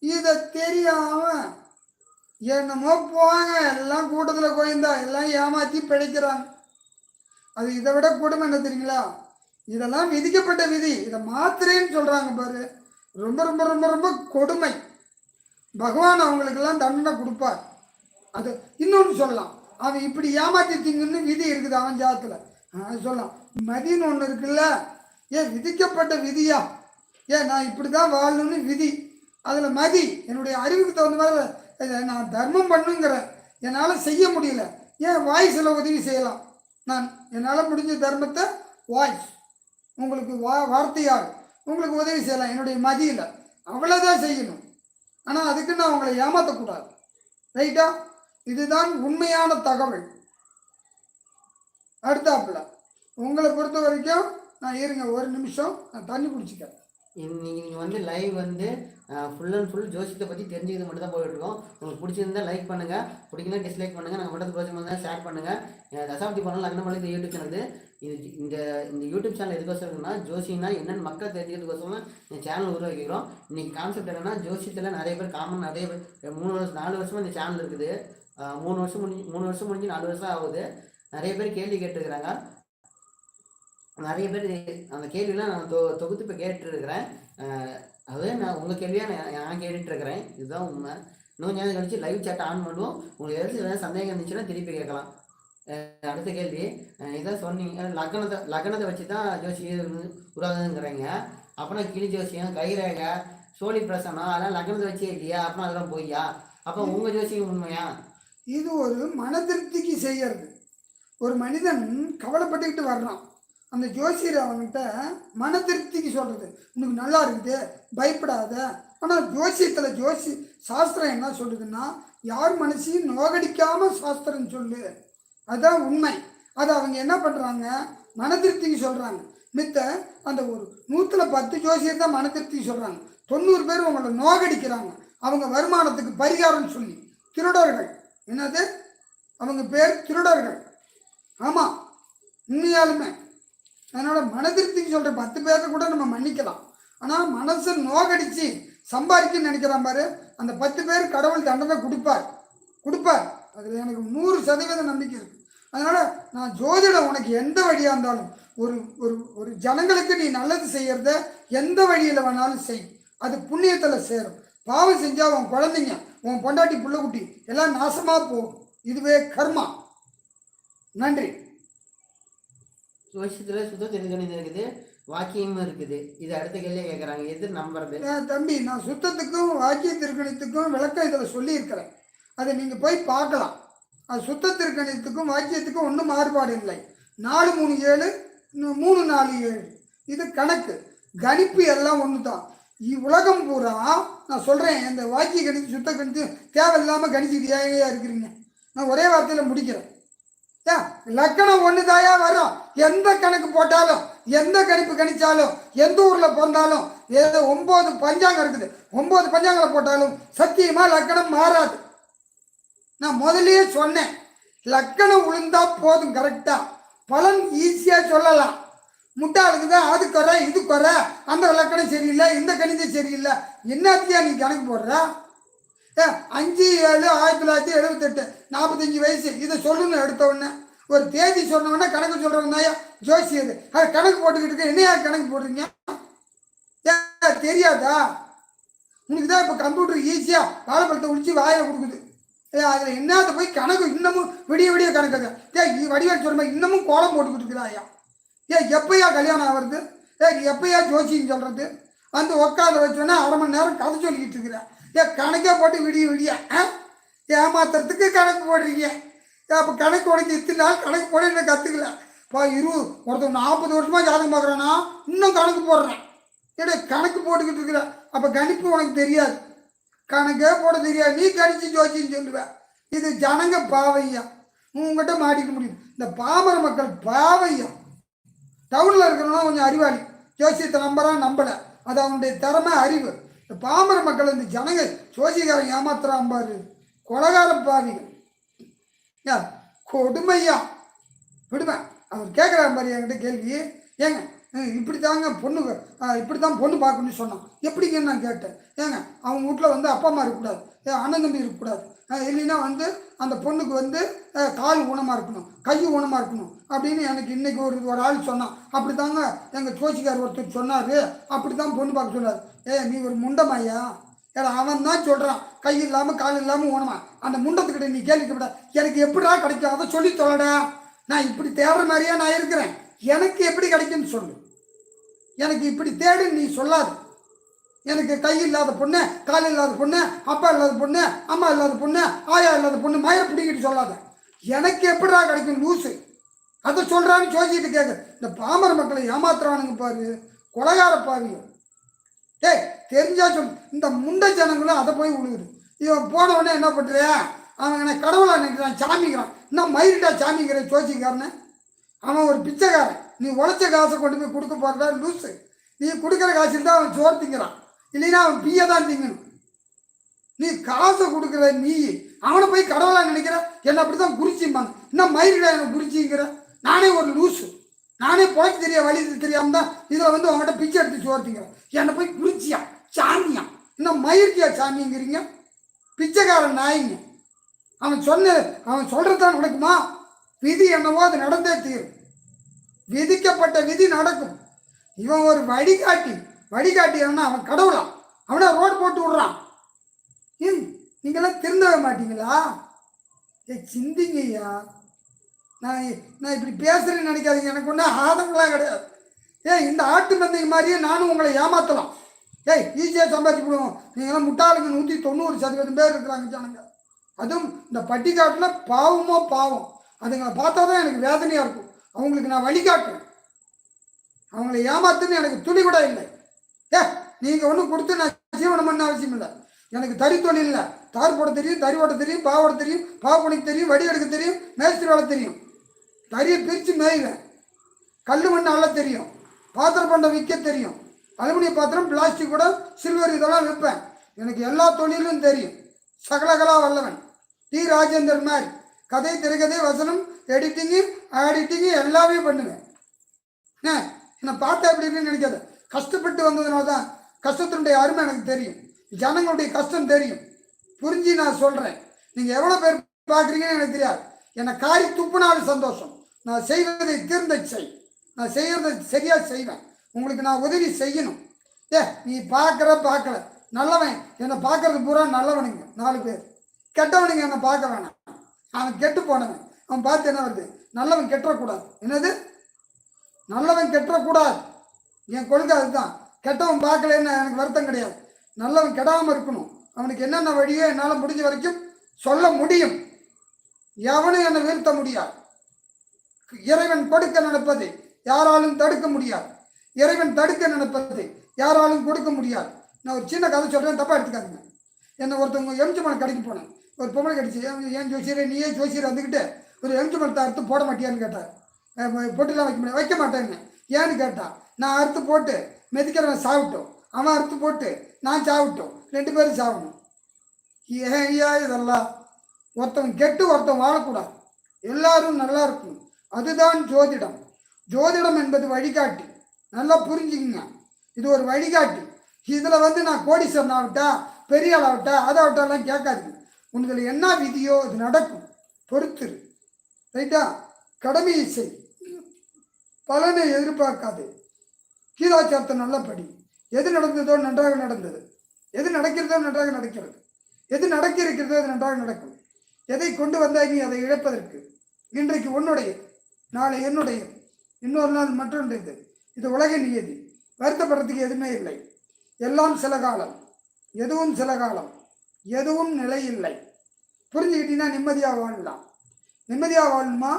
இதை தெரியாம என்னமோ போவாங்க, எல்லாம் கூட்டத்தில் கோயந்தா எல்லாம் ஏமாற்றி பிழைக்கிறாங்க. அது இதை விட கொடுமை என்ன தெரியுங்களா? இதெல்லாம் விதிக்கப்பட்ட விதி. இதை மாத்திரேன்னு சொல்றாங்க பாரு, ரொம்ப ரொம்ப ரொம்ப ரொம்ப கொடுமை. பகவான் அவங்களுக்கெல்லாம் தண்டனை கொடுப்பார். அது இன்னொன்று சொல்லலாம், அவன் இப்படி ஏமாத்திட்டீங்கன்னு விதி இருக்குது அவன் ஜாத்துல. சொல்லலாம் மதின்னு ஒன்று இருக்குல்ல, ஏன் விதிக்கப்பட்ட விதியா? ஏன் நான் இப்படி தான் வாழணும்னு விதி. அதில் மதி என்னுடைய அறிவுக்கு தகுந்த மாதிரி நான் தர்மம் பண்ணுங்கிறேன், என்னால் செய்ய முடியல. ஏன் வாய்ஸில் உதவி செய்யலாம்? நான் என்னால் முடிஞ்ச தர்மத்தை வாய்ஸ் உங்களுக்கு வார்த்தையால் உங்களுக்கு உதவி செய்யலாம் என்னுடைய மதியில், அவ்வளோதான் செய்யணும். ஆனால் அதுக்கு நான் உங்களை ஏமாற்றக்கூடாது. ரைட்டா? இதுதான் உண்மையான தகவல். அடுத்தாப்புல உங்களை பொறுத்த வரைக்கும் நான் இருங்க ஒரு நிமிஷம், நான் தண்ணி குடிச்சிக்கிறேன். நீங்கள் வந்து லைவ் வந்து ஃபுல் அண்ட் ஃபுல் ஜோசியத்தை பற்றி தெரிஞ்சுக்கிறது மட்டும் தான் போயிட்டுருக்கோம். உங்களுக்கு பிடிச்சிருந்தா லைக் பண்ணுங்கள், பிடிக்கல டிஸ்லைக் பண்ணுங்கள். நாங்கள் மட்டும் பிரோஜனம் தான் ஷேர் பண்ணுங்கள். தசாப்தி பண்ணலாம் லக்னமலை இந்த யூடியூப் சேனல். இந்த யூடியூப் சேனல் எதுக்கோசரம் இருக்குன்னா, ஜோசினா என்னென்னு மக்கள் தெரிஞ்சுக்கிறதுக்கோசரம் இந்த சேனல் உருவாக்கிக்கிறோம். இன்றைக்கி கான்செப்ட் என்னென்னா, ஜோசியத்தில் நிறைய பேர் நிறைய பேர் 4 வருஷமாக இந்த சேனல் இருக்குது. 3 வருஷம் முடிஞ்சு 4 வருஷம் ஆகுது. நிறைய பேர் கேள்வி கேட்டுருக்குறாங்க. நிறைய பேர் அந்த கேள்வியெலாம் நான் தொகுத்து இப்போ கேட்டுருக்கிறேன். அதுவே நான் உங்கள் கேள்வியாக நான் கேட்டுட்ருக்கிறேன். இதுதான் உண்மை. இன்னும் நேரம் கழிச்சு லைவ் சேட்டை ஆன் பண்ணுவோம். உங்களுக்கு ஏதாச்சும் சந்தேகம் இருந்துச்சுன்னா திருப்பி கேட்கலாம். அடுத்த கேள்வி இதான் சொன்னீங்க, லக்னத்தை வச்சு தான் ஜோசியம் உருவாகுதுங்கிறீங்க. அப்புறம் கிளி ஜோசியம், கைரேக, சோழி பிரசனம் அதெல்லாம் லக்னத்தை வச்சே இல்லையா? அப்புறம் அதெல்லாம் பொய்யா? அப்போ உங்கள் ஜோசியம் உண்மையா? இது ஒரு மன திருப்திக்கு செய்யறது. ஒரு மனிதன் கவலைப்பட்டுக்கிட்டு வர்றான், அந்த ஜோசியர் அவன்கிட்ட மன திருப்திக்கு சொல்கிறது, உனக்கு நல்லா இருக்குது பயப்படாத. ஆனால் ஜோசியத்தில் சாஸ்திரம் என்ன சொல்லுதுன்னா, யார் மனசையும் நோகடிக்காமல் சாஸ்திரம் சொல்லு, அதுதான் உண்மை. அது அவங்க என்ன பண்ணுறாங்க, மன திருப்திக்கு சொல்கிறாங்க. மித்த அந்த ஒரு 110 ஜோசியர் தான் மன திருப்திக்கு சொல்கிறாங்க. 90 பேர் உங்களை நோகடிக்கிறாங்க. அவங்க வருமானத்துக்கு பரிகாரம் சொல்லி திருடர்கள். என்னது? அவங்க பேர் திருடர்கள். ஆமாம், உண்மையாலுமே. அதனால் மன திருப்திக்கு சொல்கிற 10 பேரை கூட நம்ம மன்னிக்கலாம். ஆனால் மனசை நோகடித்து சம்பாதிக்கணும்னு நினைக்கிறான் பாரு, அந்த 10 பேர் கடவுள் தண்டனை கொடுப்பார். அதில் எனக்கு 100% நம்பிக்கை இருக்குது. அதனால் நான் ஜோதிடம் உனக்கு எந்த வழியாக இருந்தாலும் ஒரு ஜனங்களுக்கு நீ நல்லது செய்கிறத எந்த வழியில் வேணாலும் செய், அது புண்ணியத்தில் சேரும். பாவம் செஞ்சால் உன் குழந்தைங்க, உன் பொண்டாட்டி புள்ளக்குட்டி எல்லாம் நாசமாக போகும். இதுவே கர்மா. நன்றி. ஜோசியத்தில் சுத்த தெரிஞ்சு இருக்குது, வாக்கியமும் இருக்குது. இது அடுத்த கேள்வியே கேட்குறாங்க, எது நம்புறது? தம்பி, நான் சுத்தத்துக்கும் வாக்கிய திருக்கணித்துக்கும் விளக்கம் இதில் சொல்லியிருக்கிறேன். அதை நீங்கள் போய் பார்க்கலாம். அது சுத்த திருக்கணித்துக்கும் வாக்கியத்துக்கும் ஒன்றும் மாறுபாடு இல்லை. 4 3 7 3 4 7 இது கணக்கு. கணிப்பு எல்லாம் ஒன்று தான். உலகம் பூரா நான் சொல்கிறேன், இந்த வாக்கிய கணித்து சுத்த கணித்து தேவையில்லாமல் கணிச்சுக்கிட்டே இருக்கிறீங்க. நான் ஒரே வார்த்தையில் முடிக்கிறேன். லக்கணம் ஒன்று தாயா வரும். எந்த கணக்கு போட்டாலும், எந்த கணிப்பு கணிச்சாலும், எந்த ஊரில் பிறந்தாலும், ஏதோ 9 பஞ்சாங்கம் இருக்குது, 9 பஞ்சாங்களை போட்டாலும் சத்தியமாக லக்கணம் மாறாது. நான் முதல்லயே சொன்னேன், லக்கணம் விழுந்தா போதும் கரெக்டா, பலன் ஈஸியா சொல்லலாம். முட்டாளுக்கு தான் அது குறை இது குறை, அந்த லக்கணம் சரியில்லை இந்த கணிதம் சரியில்லை, என்னத்தியா நீ கணக்கு போடுற? 5/7/1978, 45 வயசு, இதை சொல்லணும். எடுத்த உடனே ஒரு தேதி சொன்ன உடனே கணக்கு சொல்றவங்க தான் ஜோசியது. அது கணக்கு போட்டுக்கிட்டு இருக்க, என்னையா கணக்கு போடுறீங்க? தெரியாதா உனக்கு தான்? இப்போ கம்ப்யூட்டர் ஈஸியாக வாழைப்பழத்தை உடிச்சு வாயில் கொடுக்குது. அதில் என்னத்தை போய் கணக்கு இன்னமும் விடிய விடிய கணக்குது. வடிவேல் சொல்ற மாதிரி இன்னமும் கோலம் போட்டுக்கிட்டு இருக்கிறாயா? எப்பயா கல்யாணம் ஆகிறது? எப்பயா ஜோசின்னு சொல்கிறது? வந்து உட்கார வச்சோன்னா 1/2 மணி நேரம் கதை சொல்லிக்கிட்டு இருக்கிறேன். கணக்கே போட்டு விடிய விடிய ஏமாத்துறதுக்கு கணக்கு போடுறீங்க. அப்போ கணக்கு உனக்கு இத்தனை நாள் கணக்கு போட என்ன கற்றுக்கல. இப்போ ஒருத்தர் 40 வருஷமாக ஜாதகம் பார்க்குறேன்னா இன்னும் கணக்கு போடுறேன். கணக்கு போட்டுக்கிட்டு இருக்கிற. அப்போ கணிப்பு உனக்கு தெரியாது, கணக்கே போட தெரியாது, நீ கணிச்சு ஜோசின்னு சொல்லுவேன். இது ஜனங்க பாவையா, உங்ககிட்ட மாட்டிக்க முடியும். இந்த பாமர மக்கள் பாவையா. டவுனில் இருக்கிறவனா கொஞ்சம் அறிவாளி, ஜோசியத்தை நம்பலை, அது அவனுடைய திறமை அறிவு. இந்த பாமர மக்கள் இந்த ஜனங்க ஜோசியக்காரன் ஏமாத்துறான் பாரு, கொலகார பாவிகள். கொடுமையா விடுவேன். அவர் கேட்குறாரு பாரு என்கிட்ட கேள்வி, ஏங்க இப்படி தாங்க பொண்ணு இப்படி தான் பொண்ணு பார்க்கணும்னு சொன்னான். எப்படிங்கன்னு நான் கேட்டேன். ஏங்க அவங்க வீட்டில் வந்து அப்பா அம்மா இருக்கக்கூடாது, அண்ணன் தம்பி இருக்கக்கூடாது, இல்லைன்னா வந்து அந்த பொண்ணுக்கு வந்து கால் ஊனமாக இருக்கணும், கை ஊனமாக இருக்கணும் அப்படின்னு எனக்கு இன்றைக்கி ஒரு ஆள் சொன்னான். அப்படி தாங்க எங்கள் கோச்சிக்கார் ஒருத்தர் சொன்னார், அப்படி தான் பொண்ணு பார்க்க சொன்னார். நீ ஒரு முண்டமாய்யா? அவன் தான் சொல்கிறான் கை இல்லாமல் கால் இல்லாமல் ஊனமா. அந்த முண்டத்துக்கிட்ட நீ கேள்விக்கப்பட எனக்கு எப்படிடா கிடைக்கும்? அதை சொல்லி சொல்லடா. நான் இப்படி தேடுற மாதிரியா நான் இருக்கிறேன், எனக்கு எப்படி கிடைக்குன்னு சொல்லு. எனக்கு இப்படி தேடு நீ சொல்லாது. எனக்கு கை இல்லாத பொண்ணு, கால் இல்லாத பொண்ணு, அப்பா இல்லாத பொண்ணு, அம்மா இல்லாத பொண்ணு, ஆயா இல்லாத பொண்ணு மய பிடிக்கிட்டு சொல்லாத. எனக்கு எப்படிடா கிடைக்கும் லூசு? அதை சொல்கிறான்னு ஜோசிட்டு கேட்க. இந்த பாமர மக்களை ஏமாத்துறானுங்க பாரு, கொலகார பாவிங்க. தெரிஞ்சா சொல்லு. இந்த முண்டை ஜனங்களும் அதை போய் விழுகுது. இவன் போன உடனே என்ன பண்ணுறியா? அவன் என்ன கடவுளா நினைக்கிறான், சாமிக்கிறான். இன்னும் மயிரிட்டா சாமிக்கிற ஜோசிக்காரன்னு. அவன் ஒரு பிச்சைக்காரன். நீ உழைச்ச காசை கொண்டு போய் கொடுக்க போகிறதா லூஸு? நீ கொடுக்குற காசில் தான் அவன் சோறு திங்கிறான், இல்லைன்னா அவன் பிய தான் திங்கணும். நீ காசை கொடுக்குற நீ அவனை போய் கடவுளாக நினைக்கிற. என்னை அப்படி தான் குறிச்சிம்பாங்க. இன்னும் மயிரிடா எனக்கு குறிச்சிங்கிற. நானே ஒரு லூஸு, நானே பொழைக்க தெரிய வழி தெரியாமல் தான் இதில் வந்து அவங்ககிட்ட பிச்சை எடுத்து சோறு திங்கிறேன். என்னை போய் குறிச்சியா சாமியா? இன்னும் மயிர்த்தியா சாமிங்கிறீங்க? பிச்சைக்காரன் நாயிங்க. அவன் சொல்கிறதான் நடக்குமா? விதி என்னவோ அது நடந்தே தீரும். விதிக்கப்பட்ட விதி நடக்கும். இவன் ஒரு வழிகாட்டி என்ன? அவன் கடவுளா? அவனை ரோடு போட்டு விடுறான். நீங்களாம் திருந்தவே மாட்டீங்களா? சிந்திங்கய்யா. நான் இப்படி பேசுறேன்னு நினைக்காதீங்க, எனக்கு ஒன்றும் ஆதங்கெல்லாம் கிடையாது. இந்த ஆட்டு மந்தைங்க மாதிரியே நானும் உங்களை ஏமாற்றலாம். ஈஸியாக சம்பாதிச்சு விடுவோம். நீங்களாம் முட்டாளுங்க 190% பேர் இருக்கிறாங்க ஜனங்க. அதுவும் இந்த பட்டிக்காட்டில் பாவமோ பாவம். அதுங்களை பார்த்தா தான் எனக்கு வேதனையாக இருக்கும். அவங்களுக்கு நான் வழிகாட்டுறேன், அவங்களை ஏமாத்துன்னு எனக்கு துளி கூட இல்லை. நீங்கள் ஒன்றும் கொடுத்து நான் ஜீவனம் பண்ண அவசியம் இல்லை. எனக்கு தறி தொழில் இல்லை. தார் போட தெரியும், தறி ஓட்ட தெரியும், பாவோட தெரியும், பாவப்பணிக்கு தெரியும், வடி எடுக்க தெரியும், மேஸ்திரி வேலை தெரியும், தறியை பிரித்து மேய்வேன், கல் மண் அள்ள தெரியும், பாத்திரம் பண்டம் விற்க தெரியும், அலுமினிய பாத்திரம், பிளாஸ்டிக் கூட, சில்வர் இதெல்லாம் விற்பேன். எனக்கு எல்லா தொழிலும் தெரியும். சகலகலா வல்லவன். டி ராஜேந்தர் மாதிரி கதை, திரைக்கதை, வசனம், ஆடிட்டிங்கு எல்லாமே பண்ணுவேன். என்னை பார்த்தா எப்படி இருக்குன்னு நினைக்காத. கஷ்டப்பட்டு வந்ததுனால தான் கஷ்டத்தினுடைய அருமை எனக்கு தெரியும், ஜனங்களுடைய கஷ்டம் தெரியும். புரிஞ்சு நான் சொல்கிறேன். நீங்கள் எவ்வளோ பேர் பார்க்குறீங்கன்னு எனக்கு தெரியாது. என்னை காரி துப்புனாலும் சந்தோஷம். நான் செய்வதை தீர்ந்த செய். நான் செய்கிறத சரியாக செய்வேன். உங்களுக்கு நான் உதவி செய்யணும். நீ பார்க்கல நல்லவன் என்னை பார்க்கறது பூரா நல்லவனுங்க 4 பேர். கெட்டவனுங்க என்னை பார்க்க வேணாம். அவன் கெட்டு போனவன். அவன் பார்த்து என்ன வருது? நல்லவன் கெட்டக்கூடாது. என்னது? நல்லவன் கெட்டக்கூடாது. என் கொள்கை அதுதான். கெட்டவன் பார்க்கலன்னு எனக்கு வருத்தம் கிடையாது. நல்லவன் கெடாமல் இருக்கணும். அவனுக்கு என்னென்ன வழியோ என்னால் முடிஞ்ச வரைக்கும் சொல்ல முடியும். எவனும் என்னை வீழ்த்த முடியாது. இறைவன் கொடுக்க நினைப்பதை யாராலும் தடுக்க முடியாது. இறைவன் தடுக்க நினைப்பதை யாராலும் கொடுக்க முடியாது. நான் ஒரு சின்ன கதை சொல்கிறேன், தப்பாக எடுத்துக்காதுங்க. என்னை ஒருத்தவங்க எம்ஜிமன் கடைக்கு போனேன். ஒரு பொம்பளை கடிச்சு, ஏன் ஜோசியரை நீயே ஜோசியரை வந்துக்கிட்டு ஒரு எம்ஜிமன் அறுத்து போட மாட்டியான்னு கேட்டார். பொட்டுலாம் வைக்க முடியாது. வைக்க மாட்டேன்னு. ஏன்னு கேட்டான். நான் அறுத்து போட்டு மெதிக்கிறவன் சாப்பிட்டோம், அவன் அறுத்து போட்டு நான் சாப்பிட்டோம், 2 பேரும் சாப்பிடணும். ஏன்யா இதெல்லாம்? ஒருத்தன் கெட்டு ஒருத்தன் வாழக்கூடாது, எல்லாரும் நல்லா இருக்கும். அதுதான் ஜோதிடம். ஜோதிடம் என்பது வழிகாட்டி. நல்லா புரிஞ்சுக்குங்க, இது ஒரு வழிகாட்டி. இதில் வந்து நான் கோடீஸ்வரன் ஆகட்டா, பெரிய ஆள் ஆகட்டா, அதாகட்டாலாம் கேட்காதீங்க. உங்களுக்கு என்ன விதியோ அது நடக்கும், பொறுத்துரு. ரைட்டா? கடமையை செய், பலனை எதிர்பார்க்காது. கீதாச்சாரத்தை நல்லா படி. எது நடந்ததோ நன்றாக நடந்தது, எது நடக்கிறதோ நன்றாக நடக்கிறது, எது நடக்க இருக்கிறதோ அது நன்றாக நடக்கும். எதை கொண்டு வந்தாய் நீ அதை இழப்பதற்கு? இன்றைக்கு உன்னுடைய, நாளை என்னுடைய, இன்னொரு நாள் மற்றொன்றது. இது உலக நியதி. வருத்தப்படுறதுக்கு எதுவுமே இல்லை. எல்லாம் சில காலம், எதுவும் சில காலம், எதுவும் நிலை இல்லை. புரிஞ்சுக்கிட்டீங்கன்னா நிம்மதியாக வாழலாம். நிம்மதியாக வாழணுமா,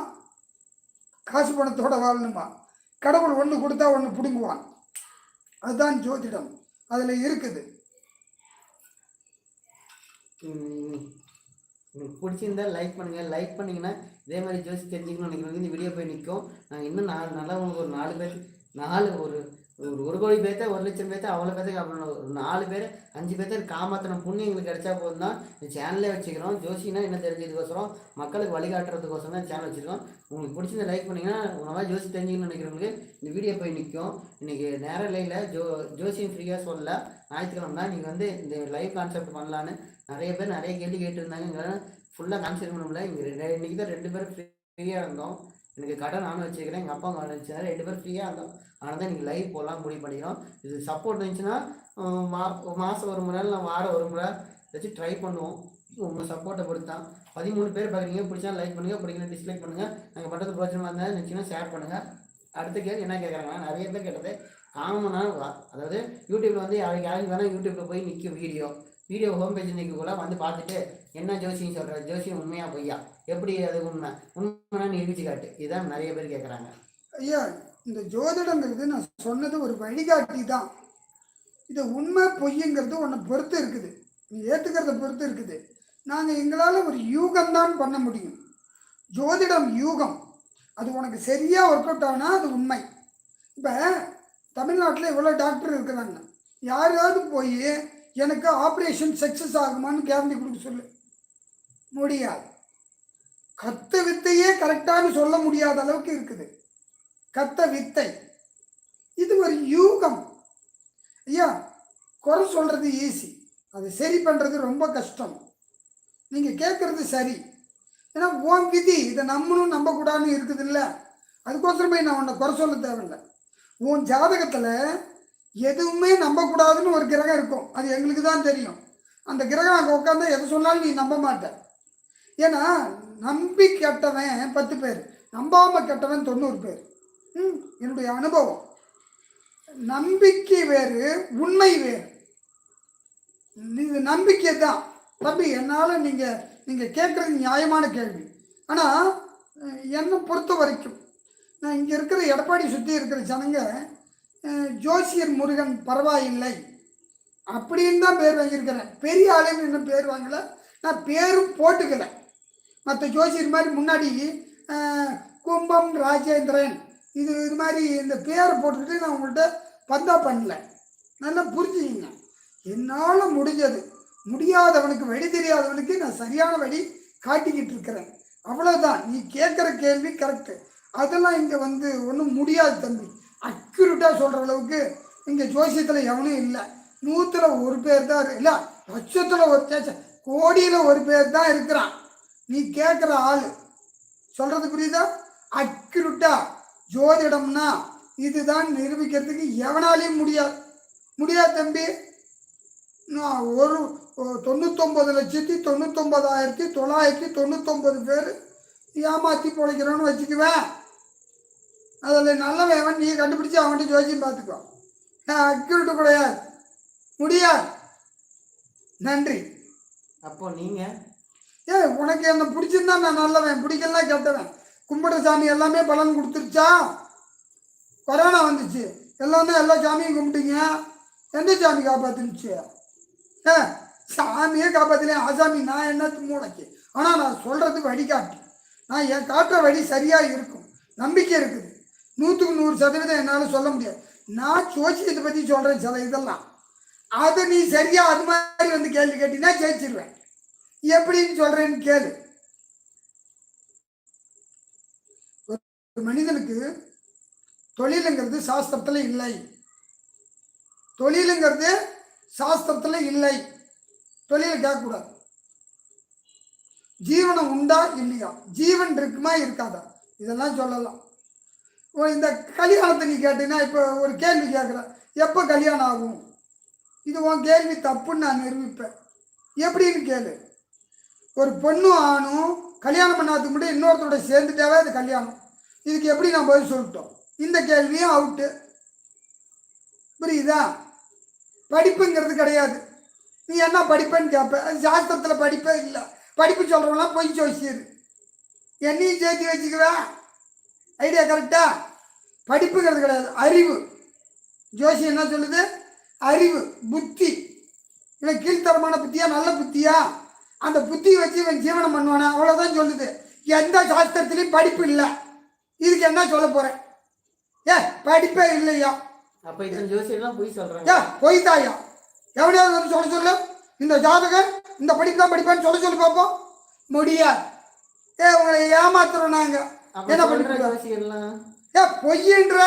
காசு பணத்தோட வாழணுமா? கடவுள் ஒன்று கொடுத்தா ஒன்று பிடுங்குவான். அதுதான் ஜோதிடம், அதில் இருக்குது. உங்களுக்கு பிடிச்சிருந்தா லைக் பண்ணுங்கள். லைக் பண்ணிங்கன்னா இதே மாதிரி ஜோசி தெரிஞ்சுக்கணும்னு நினைக்கிறவங்க இந்த வீடியோ போய் நிற்கும். நாங்கள் இன்னும் நல்லா உங்களுக்கு ஒரு 4 பேர், ஒரு 1 கோடி பேர்த்த 1 லட்சம் பேர்த்த அவ்வளோ பேர்த்துக்கு அவ்வளோ ஒரு 4 பேர் 5 பேர்த்த காமாத்தின புண்ணியம் எங்களுக்கு கிடைச்சா போதும் தான் இந்த சேனலே வச்சுக்கிறோம். ஜோசினா என்ன தெரிஞ்சதுக்கோசரம், மக்களுக்கு வழிகாட்டுறதுக்கோசரம் தான் சேனல் வச்சுருக்கோம். உங்களுக்கு பிடிச்சிருந்த லைக் பண்ணிங்கன்னா உணவாக ஜோசி தெரிஞ்சுக்கணும்னு நினைக்கிறவங்களுக்கு இந்த வீடியோ போய் நிற்கும். இன்றைக்கி நேரம் லைவில் ஜோசியும் ஃப்ரீயாக சொல்லல. ஞாயிற்றுக்கிழமை தான் நீங்கள் வந்து இந்த லைவ் கான்செப்ட் பண்ணலான்னு நிறைய பேர் நிறைய கேள்வி கேட்டுருந்தாங்க. எங்களால் ஃபுல்லாக கான்செப்ட் பண்ண முடியல. இன்றைக்கி தான் 2 பேர் ஃப்ரீயாக இருந்தோம். எனக்கு கடை நானும் வச்சுக்கிறேன், எங்கள் அப்பா கடை வச்சுருந்தாரு. 2 பேர் ஃப்ரீயாக இருந்தோம். ஆனால் தான் நீங்கள் லைவ் போடலாம் முடிவு பண்ணிக்கிறோம். இது சப்போர்ட் இருந்துச்சுன்னா மாதம் ஒரு முறை இல்லை வாரம் ஒரு முறை வச்சு ட்ரை பண்ணுவோம். உங்கள் சப்போர்ட்டை பொறுத்து தான். 13 பேர் பார்க்குறீங்க. பிடிச்சா லைக் பண்ணுங்கள், பிடிக்கல டிஸ்லைக் பண்ணுங்கள். நாங்கள் பண்ணுறது பிரோஜனமாக இருந்தால் நினச்சிங்கன்னா ஷேர் பண்ணுங்கள். அடுத்த கேள்வி என்ன கேட்குறாங்கன்னா, நிறைய பேர் கேட்டது காமனாக, அதாவது யூடியூப்பில் வந்து யாருக்கு வேணால் யூடியூப்பில் போய் நிற்கும் வீடியோ ஹோம் பேஜ் நிற்கக்குள்ள வந்து பார்த்துட்டு என்ன ஜோசியம் சொல்கிற, ஜோசியம் உண்மையா பொய்யா, எப்படி அது உண்மைனா நிரூபிச்சு காட்டு. இதுதான் நிறைய பேர் கேட்குறாங்க. ஐயா, இந்த ஜோதிடங்கிறது நான் சொன்னது ஒரு வழிகாட்டி தான். இது உண்மை பொய்யுங்கிறது உன்னை பொறுத்து இருக்குது, நீ ஏற்றுக்கிறத பொறுத்து இருக்குது. நாங்கள் எங்களால் ஒரு யூகம்தான் பண்ண முடியும். ஜோதிடம் யூகம். அது உனக்கு சரியாக ஒர்க் அவுட் ஆனால் அது உண்மை. இப்போ தமிழ்நாட்டில் இவ்வளோ டாக்டர் இருக்கிறாங்க. யாராவது போய் எனக்கு ஆப்ரேஷன் சக்ஸஸ் ஆகுமான்னு கேரண்டி கொடுக்க சொல்லு, முடியாது. கத்த வித்தையே கரெக்டானு சொல்ல முடியாத அளவுக்கு இருக்குது கத்த வித்தை. இது ஒரு யூகம் ஐயா. குறை சொல்றது ஈஸி, அதை சரி பண்ணுறது ரொம்ப கஷ்டம். நீங்கள் கேட்குறது சரி, ஏன்னா உன் விதி, இதை நம்பணும் நம்பக்கூடாதுன்னு இருக்குது இல்லை. அதுக்கோசரம் போய் நான் உன்னை குறை சொல்ல தேவையில்லை. உன் ஜாதகத்தில் எதுவுமே நம்பக்கூடாதுன்னு ஒரு கிரகம் இருக்கும், அது எங்களுக்கு தான் தெரியும். அந்த கிரகம் அங்கே உட்காந்தா எதை சொன்னாலும் நீ நம்ப மாட்ட. ஏன்னா நம்பி கெட்டவன் 10 பேர், நம்பாமல் கெட்டவன் 90 பேர். என்னுடைய அனுபவம். நம்பிக்கை வேறு, உண்மை வேறு. இது நம்பிக்கை தான் தம்பி. என்னால் நீங்கள் கேட்குறது நியாயமான கேள்வி. ஆனால் என்னை பொறுத்த வரைக்கும் நான் இங்கே இருக்கிற எடப்பாடி சுற்றி இருக்கிற ஜனங்க ஜோசியர் முருகன் பரவாயில்லை அப்படின்னு தான் பேர் வாங்கியிருக்கிறேன். பெரிய ஆளுன்னு இன்னும் பேர் வாங்கலை, நான் பேரும் போட்டுக்கல. மற்ற ஜோசியர் மாதிரி முன்னாடி கும்பம் ராஜேந்திரன் இது மாதிரி இந்த பேரை போட்டுக்கிட்டு நான் உங்கள்கிட்ட பந்தா பண்ணல. நல்லா புரிஞ்சுக்கிங்க. என்னால் முடிஞ்சது, முடியாதவனுக்கு வழி தெரியாதவனுக்கு நான் சரியான வழி காட்டிக்கிட்டு இருக்கிறேன், அவ்வளோதான். நீ கேட்குற கேள்வி கரெக்டு. அதெல்லாம் இங்கே வந்து ஒன்றும் முடியாது தம்பி. அக்யூரேட்டாக சொல்கிற அளவுக்கு இங்கே ஜோசியத்தில் எவனும் இல்லை. 100ல் 1 பேர் தான் இல்லை, லட்சத்தில் 1 கோடியில் 1 பேர் தான் இருக்கிறான். நீ கேட்குற ஆள் சொல்கிறது புரியுதா? அக்யூரேட்டா ஜோதிடம்னா இதுதான் நிரூபிக்கிறதுக்கு எவனாலையும் முடியாது தம்பி. நான் ஒரு 99,99,999 பேர் ஏமாற்றி பிழைக்கிறோன்னு வச்சுக்குவேன். அதில் நல்லவன் நீ கண்டுபிடிச்சி அவன்கிட்ட ஜோசியம் பார்த்துக்கோ. அக்யூரேட்டு கிடையாது, முடியாது. நன்றி. அப்போ நீங்கள் உனக்கு என்ன பிடிச்சிருந்தா நான் நல்லவன், பிடிக்கலாம் கெட்டவன். கும்பிட சாமி எல்லாமே பலன் கொடுத்துருச்சா? கொரோனா வந்துச்சு, எல்லாமே எல்லா சாமியும் கும்பிட்டீங்க, எந்த சாமி காப்பாத்துனுச்சு? சாமியே காப்பாற்றலையே, ஆசாமி நான் என்னத்து மூளைக்கு. ஆனால் நான் சொல்கிறது வழிகாட்டி. நான் என் காட்டுற வழி சரியாக இருக்கும், நம்பிக்கை இருக்குது. 100க்கு 100% என்னால் சொல்ல முடியாது. நான் ஜோசியத்தை பற்றி சொல்கிறேன் சில இதெல்லாம். அதை நீ சரியாக அது மாதிரி வந்து கேள்வி கேட்டீங்கன்னா ஜெயிச்சிருவேன். எப்படின்னு சொல்கிறேன்னு கேளு. மனிதனுக்கு தொழிலுங்கிறது சாஸ்திரத்தில் இல்லை. தொழிலுங்கிறது சாஸ்திரத்தில் இல்லை. தொழிலை கேட்கக்கூடாது. ஜீவனம் உண்டா இல்லையா, ஜீவன் இருக்குமா இருக்காதா, இதெல்லாம் சொல்லலாம். இந்த கல்யாணத்தை நீ கேட்டீங்கன்னா, இப்போ ஒரு கேள்வி கேட்குற, எப்போ கல்யாணம் ஆகும், இது உன் கேள்வி தப்புன்னு நான் நிரூபிப்பேன். எப்படின்னு கேளு. ஒரு பொண்ணும் ஆணும் கல்யாணம் பண்ணாததுக்கு முன்னாடி இன்னொருத்தரோட சேர்ந்துட்டாவே அது கல்யாணம். இதுக்கு எப்படி நான் பதில் சொல்லிட்டோம். இந்த கேள்வியும் அவுட்டு. புரியுதா? படிப்புங்கிறது கிடையாது. நீ என்ன படிப்பேன்னு கேட்ப, அது சாஸ்திரத்தில் படிப்பே இல்லை. படிப்பு சொல்கிறவங்களாம் பொய் ஜோசியர். என்னையும் சேர்த்து வச்சுக்குவேன். ஐடியா கரெக்டா? படிப்புங்கிறது கிடையாது, அறிவு. ஜோசியம் என்ன சொல்லுது? அறிவு, புத்தி. இல்லை கீழ்த்தரமான புத்தியா நல்ல புத்தியா, அந்த புத்தியை வச்சு இவன் ஜீவனம் பண்ணுவானா, அவ்வளோதான் சொல்லுது. எந்த சாஸ்திரத்துலேயும் படிப்பு இல்லை. இதுக்கு என்ன சொல்ல போகிறேன்? படிப்பே இல்லையா? அப்போ இந்த ஜோசியெல்லாம் பொய் சொல்கிறாங்க. பொய் தாயா? எவனையாவது வந்து சொல்ல சொல்லு, இந்த ஜாதகர் இந்த படிப்பு தான் படிப்பேன்னு சொல்லி பார்ப்போம். முடியாது. உங்களை ஏமாத்துறோம் நாங்க. என்ன படிப்பு? பொய்ன்ற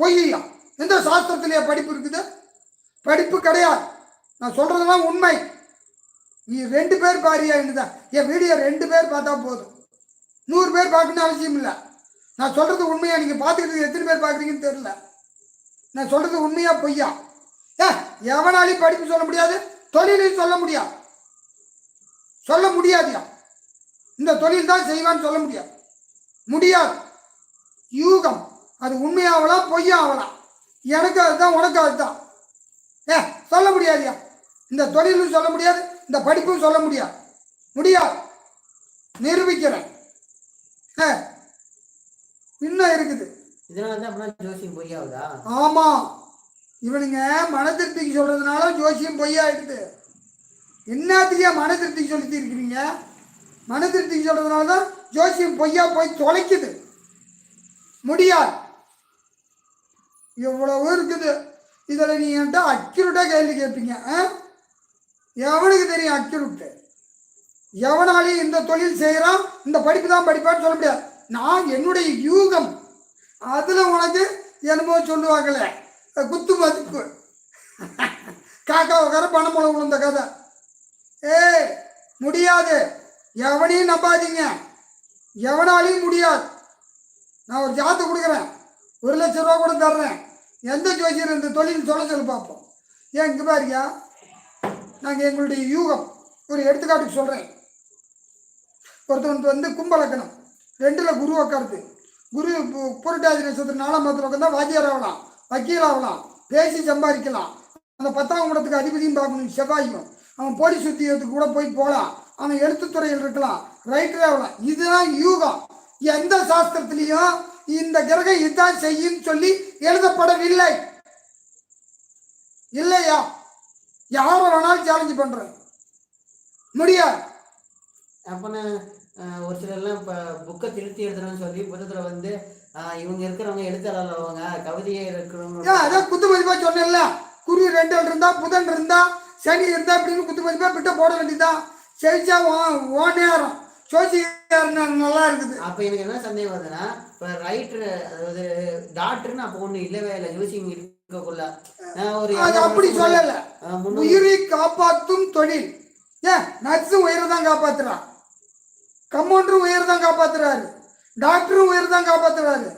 பொய்யா? எந்த சாஸ்திரத்திலேயே படிப்பு இருக்குது? படிப்பு கிடையாது. நான் சொல்றதெல்லாம் உண்மை. நீ 2 பேர் பாரியா தான். என் வீடியோ 2 பேர் பார்த்தா போதும். 100 பேர் பார்க்கணும்னு அவசியம் இல்லை. நான் சொல்றது உண்மையா? நீங்க பார்த்துக்கிட்டு எத்தனை பேர் பார்க்குறீங்கன்னு தெரியல. நான் சொல்றது உண்மையா பொய்யா? எவனாலையும் படிப்பு சொல்ல முடியாது, தொழிலையும் சொல்ல முடியாது. சொல்ல முடியாதியா? இந்த தொழில் தான் செய்வான்னு சொல்ல முடியாது. யூகம். அது உண்மையாகலாம் பொய்யாகலாம். எனக்கு அதுதான், உனக்கு அதுதான். சொல்ல முடியாதியா? இந்த தொழிலும் சொல்ல முடியாது, இந்த படிப்பும் சொல்ல முடியாது. நிரூபிக்கிறேன். இன்னும் இருக்குது. ஆமா, இவனுங்க மன திருப்திக்கு சொல்றதுனால ஜோசியம் பொய்யாயிடுது. என்னத்துக்கே மன திருப்திக்கு சொல்லி இருக்கிறீங்க? மன திருப்திக்கு சொல்றதுனால தான் ஜோசியம் பொய்யா போய் தொலைக்குது. முடியாது. எவ்வளவு இருக்குது. இதில் நீ என்கிட்ட அக்யூரேட்டாக கேள்வி கேட்பீங்க. எவனுக்கு தெரியும் அக்யூரேட்டு? எவனாலையும் இந்த தொழில் செய்கிறான், இந்த படிப்பு தான் படிப்பான்னு சொல்ல முடியாது. நான் என்னுடைய யூகம், அதில் உனக்கு என்னமோ சொல்லுவாங்களே குத்து மதிப்பு, காக்கா உட்கார பணம் முளை விழுந்த கதை. முடியாது. எவனையும் நம்பாதீங்க. எவனாலையும் முடியாது. நான் ஒரு ஜாத்தை கொடுக்குறேன், 1 லட்சம் ரூபா கூட தர்றேன். எந்த ஜோசியர் இந்த தொழில் சொல்லி பார்ப்போம். இங்கே பாருயா, நாங்கள் எங்களுடைய யூகம் ஒரு எடுத்துக்காட்டுக்கு சொல்கிறேன். ஒருத்தவனுக்கு வந்து கும்பலக்கணம் 2ல் குரு உட்காருது. குரு புரட்டாதி நட்சத்திரம் 4ஆம் இடத்துல உட்காந்தா வாத்தியார் ஆகலாம், வக்கீல் ஆகலாம், பேசி சம்பாதிக்கலாம். அந்த 10ஆம் இடத்துக்கு அதிபதியும் பார்க்கணும், செவ்வாயும். அவன் போலீஸ் உத்தியோகத்துக்கு கூட போகலாம். அவன் எழுத்துத்துறையில் இருக்கலாம், ரைட்டரே ஆகலாம். இதுதான் யூகம். எந்த சாஸ்திரத்திலையும் இந்த கிரகம் இதுதான் செய்யும் சொல்லி எழுதப்படவில்லை. இல்லையா? யாரை வேணாலும் சேலஞ்சு பண்றேன். முடியாது. அப்போனா ஒரு சிலர்லாம் இப்போ புக்கை திருத்தி எழுதுறோன்னு சொல்லி புத்தகத்தில் வந்து இவங்க இருக்கிறவங்க எழுத்தாளர் அவங்க கவிதையே இருக்கிறவங்க அதான் குத்து மதிப்பா சொன்னேன்ல. குரு 2 இருந்தா, புதன் இருந்தா, சனி இருந்தா அப்படின்னு குத்து மதிப்பா பிட்ட போட வேண்டியதுதான். செவிச்சா ஓ நேரம் நல்லா இருக்குது. அப்போ எனக்கு என்ன சந்தேகம் வருதுன்னா, இப்போ ரைட்டர் அதாவது டாக்டர்னு அப்போ ஒன்றும் இல்லவே இல்லை. ஜோசியம் இருக்கக்குள்ள ஒரு அப்படி சொல்லலை. உயிரை காப்பாற்றும் தொழில். நர்ஸும் உயிரை தான் காப்பாத்துறான், கம்பவுண்டரும் உயிரை தான் காப்பாத்துறாரு, டாக்டரும் உயிரை தான் காப்பாத்துறாரு.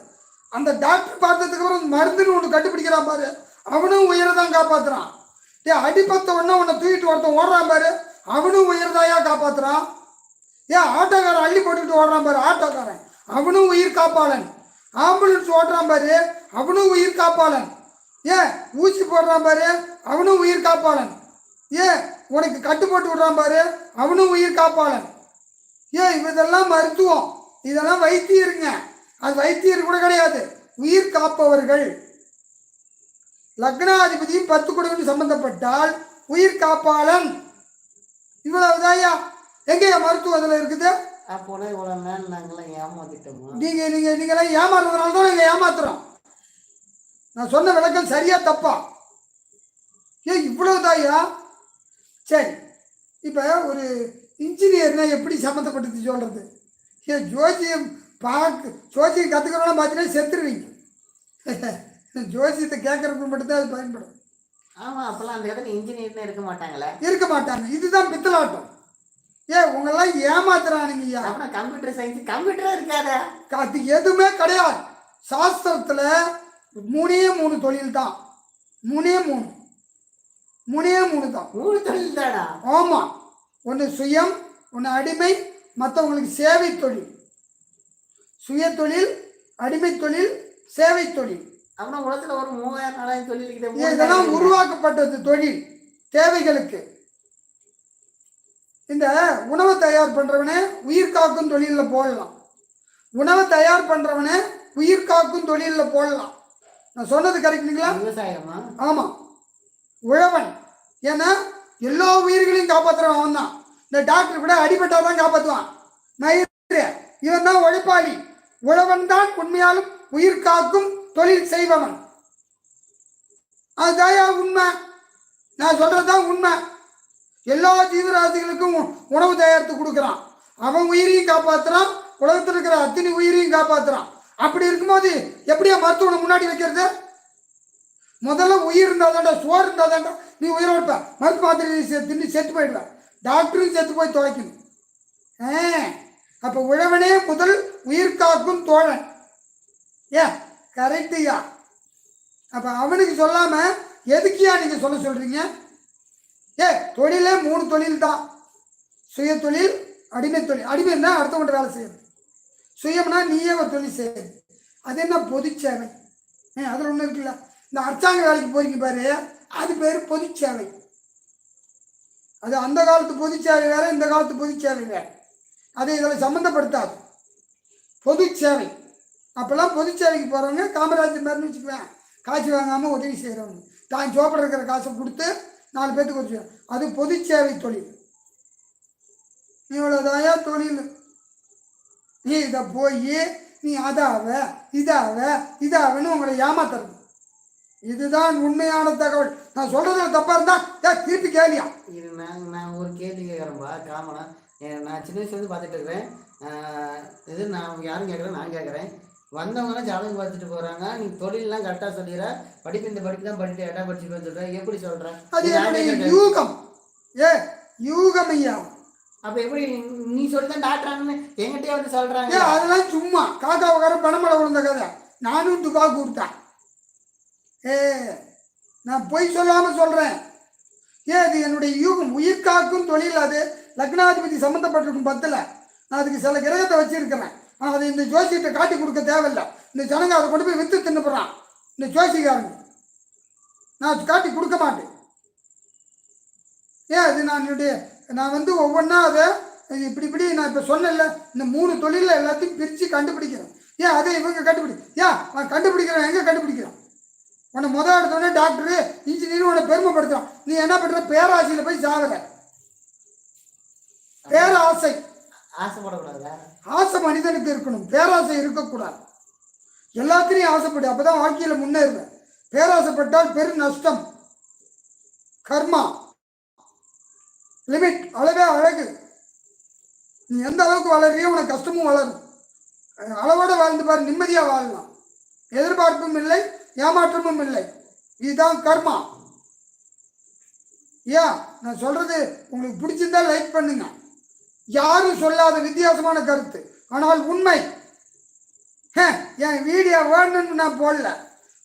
அந்த டாக்டர் பார்த்ததுக்கு அப்புறம் மருந்துன்னு ஒன்று கண்டுபிடிக்கிறான் பாரு, அவனும் உயிரை தான் காப்பாத்துறான். அடிப்பத்த உடனே உன்னை தூக்கிட்டு ஒருத்தன் ஓடுறான் பாரு, அவனும் உயிர் தாயா காப்பாத்துறான். ஆட்டோக்காரன் அள்ளி போட்டுக்கிட்டு ஓடுறான் பாரு, ஆட்டோக்காரன் அவனும் உயிர் காப்பாளன். ஆம்புலன்ஸ் ஓட்டுறான் பாரு, அவனும் உயிர் காப்பாளன். ஊசி போடுறான் பாரு, அவனும் உயிர் காப்பாளன். உனக்கு கட்டு போட்டு விடுறான் பாரு, அவனும் உயிர் காப்பாளன். இதெல்லாம் மருத்துவம், இதெல்லாம் வைத்தியருங்க. அது வைத்தியர் கூட கிடையாது, உயிர் காப்பவர்கள். லக்னாதிபதியும் 10 குடும்பம் சம்பந்தப்பட்டால் உயிர் காப்பாளன். இவ்வளவுதாயா? எங்கேயா மருத்துவம் அதில் இருக்குது? அப்போனா இவ்வளோ நேரம் நாங்களாம் ஏமாத்திட்டோமா? நீங்களாம் ஏமாறுறதுனால தான் நாங்கள் ஏமாத்துறோம். நான் சொன்ன விளக்கம் சரியா தப்பா? இவ்வளவுதாயா? சரி, இப்போ ஒரு இன்ஜினியர்னா எப்படி சம்மந்தப்பட்டு சொல்றது? ஜோசியம் ஜோசியம் கற்றுக்கிறவங்களாம் பார்த்தீங்கன்னா செத்துருவீங்க. ஜோசியத்தை கேட்கறதுக்கு மட்டும்தான் அது பயன்படும். ஆமாம், அப்போல்லாம் அந்த இடத்துல இன்ஜினியர்னு இருக்க மாட்டாங்களே. இருக்க மாட்டாங்க. இதுதான் பித்தலாட்டம். உங்களெல்லாம் ஏமாத்துறானுங்கய்யா. அப்புறம் கம்ப்யூட்டர் சயின்ஸ் கம்ப்யூட்டராக இருக்காதா? அது எதுவுமே கிடையாது. சாஸ்திரத்தில் 3 தொழில் தான். 3 தான். 3 தொழில் தானா? ஆமாம். ஒன்று சுயம், ஒன்று அடிமை, மற்றவங்களுக்கு சேவை தொழில். சுய தொழில், அடிமை தொழில், சேவை தொழில். அப்புறம் உலகத்தில் ஒரு 3000-4000 தொழில் இதெல்லாம் உருவாக்கப்பட்டது தொழில் தேவைகளுக்கு. இந்த உணவை தயார் பண்ணுறவனே உயிர் காக்கும் தொழிலில் போடலாம். உணவை தயார் பண்ணுறவனே உயிர் காக்கும் தொழிலில் போடலாம். நான் சொன்னது கரெக்டுங்களா? விவசாயமா? ஆமாம். உழவன், ஏன்னா எல்லா உயிர்களையும் காப்பாற்றுறவன் அவன் தான். இந்த டாக்டர் கூட அடிபட்டால் தான் காப்பாற்றுவான். இவன் தான் உழைப்பாளி. உழவன் தான் உண்மையாலும் உயிர் காக்கும் தொழில் செய்பவன். அதுதான் உண்மை. நான் சொல்றதுதான் உண்மை. எல்லா ஜீவராசிகளுக்கும் உணவு தயாரித்து கொடுக்குறான். அவன் உயிரையும் காப்பாற்றுறான், உலகத்தில் இருக்கிற அத்தனை உயிரையும் காப்பாற்றுறான். அப்படி இருக்கும்போது எப்படியா மருத்துவனை முன்னாடி வைக்கிறது? முதல்ல உயிர் இருந்தால் தாண்டா, சோறு இருந்தால் தாண்டா நீ உயிரோடு இருப்ப. மருந்து மாத்திரை தின்னு செத்து போயிடுவ. டாக்டரும் செத்து போய் தொலைக்கணும். அப்போ உழவனே முதல் உயிர் காக்கும் தோழன். கரெக்டுயா. அப்போ அவனுக்கு சொல்லாமல் எதுக்கியா நீங்கள் சொல்கிறீங்க? தொழிலே 3 தொழில் தான். சுய தொழில், அடிமை தொழில். அடிமைன்னா அடுத்தவங்க வேலை செய்யறது. சுயம்னா நீயே ஒரு தொழில் செய்யறது. அது என்ன? பொது சேவை. அதில் ஒன்று இருக்குல்ல, இந்த அரசாங்க வேலைக்கு போறீங்க பாரு, அது பேர் பொது சேவை. அது அந்த காலத்து பொது சேவை வேற, இந்த காலத்து பொது சேவை வேற. அதை இதில் சம்மந்தப்படுத்தாது. பொது சேவை. அப்போல்லாம் பொது சேவைக்கு போகிறவங்க காமராஜர் மாதிரின்னு வச்சுக்குவேன். காசு வாங்காமல் உதவி செய்கிறவங்க. தான் சோப்பட இருக்கிற காசை கொடுத்து 4 பேத்துக்கு வச்சு, அது பொது சேவை தொழில். இவ்வளோதாயா தொழில். நீ இதை போய் நீ இதாவன்னு உங்களை ஏமாத்துறது. இதுதான் உண்மையான தகவல். நான் சொல்றதுல தப்பா இருந்தா திருப்பி கேள்வியா? இது நான் ஒரு கேள்வி கேட்குறேன்பா. காமனா நான் சின்ன வயசுலேருந்து பார்த்துட்டு இருக்கிறேன். இது நான் யாரும் கேட்குறேன், நான் கேட்குறேன். வந்தவங்கலாம் ஜாதகம் பார்த்துட்டு போகிறாங்க. நீ தொழிலெலாம் கரெக்டாக சொல்லிடுற. படிப்பு இந்த படிப்பு தான் படிட்டு எட்டா படிச்சுட்டு வந்துடுற. எப்படி சொல்கிற? அது யூகம். யூகம் ஐயா. அப்போ எப்படி நீ சொல்லிதான் டாக்டரானு எங்கிட்டே வந்து சொல்கிறாங்க? அதெல்லாம் சும்மா காக்கா உட்கார பணமழை விழுந்த கதை. நானும் துபாக்கு கொடுத்தேன். நான் பொய் சொல்லாமல் சொல்கிறேன். அது என்னுடைய யூகம். உயிர் காக்கும் தொழில். அது லக்னாதிபதி சம்மந்தப்பட்டிருக்கும் 10ல். நான் அதுக்கு சில கிரகத்தை வச்சிருக்கிறேன். ஆனால் அதை இந்த ஜோசியத்தை காட்டி கொடுக்க தேவையில்லை. இந்த ஜனங்க அதை கொண்டு போய் விற்று தின்னுப்படுறான் இந்த ஜோசிக்காரங்க. நான் காட்டி கொடுக்க மாட்டேன். அது நான் வந்து ஒவ்வொன்றா அதை இப்படி நான் இப்போ சொன்னேன்ல, இந்த 3 தொழிலில் எல்லாத்தையும் பிரித்து கண்டுபிடிக்கிறேன். அதை இவங்க கண்டுபிடி. நான் கண்டுபிடிக்கிறேன். எங்கே கண்டுபிடிக்கிறேன்? உன்னை முதல் எடுத்தோடனே டாக்டரு இன்ஜினியர் உன்னை பெருமைப்படுத்துறான். நீ என்ன பண்ணுற? பேராசையில் போய் சாவர. பேராசை. ஆசைப்படக்கூடாது. ஆசை மனிதனுக்கு இருக்கணும், பேராசை இருக்கக்கூடாது. எல்லாத்திலையும் ஆசைப்படு, அப்பதான் வாழ்க்கையில் முன்னேறுவேன். பேராசைப்பட்டால் பெரும் நஷ்டம். கர்மா லிமிட். அளவே அழகு. நீ எந்த அளவுக்கு வளர்றியோ உனக்கு கஷ்டமும் வளரும். அளவோட வாழ்ந்து பாரு, நிம்மதியாக வாழலாம். எதிர்பார்ப்பும் இல்லை, ஏமாற்றமும் இல்லை. இதுதான் கர்மா. நான் சொல்றது உங்களுக்கு பிடிச்சிருந்தா லைக் பண்ணுங்க. யாரும் சொல்லாத வித்தியாசமான கருத்து, ஆனால் உண்மை. என் வீடியோ வேணும்னு நான் போடல,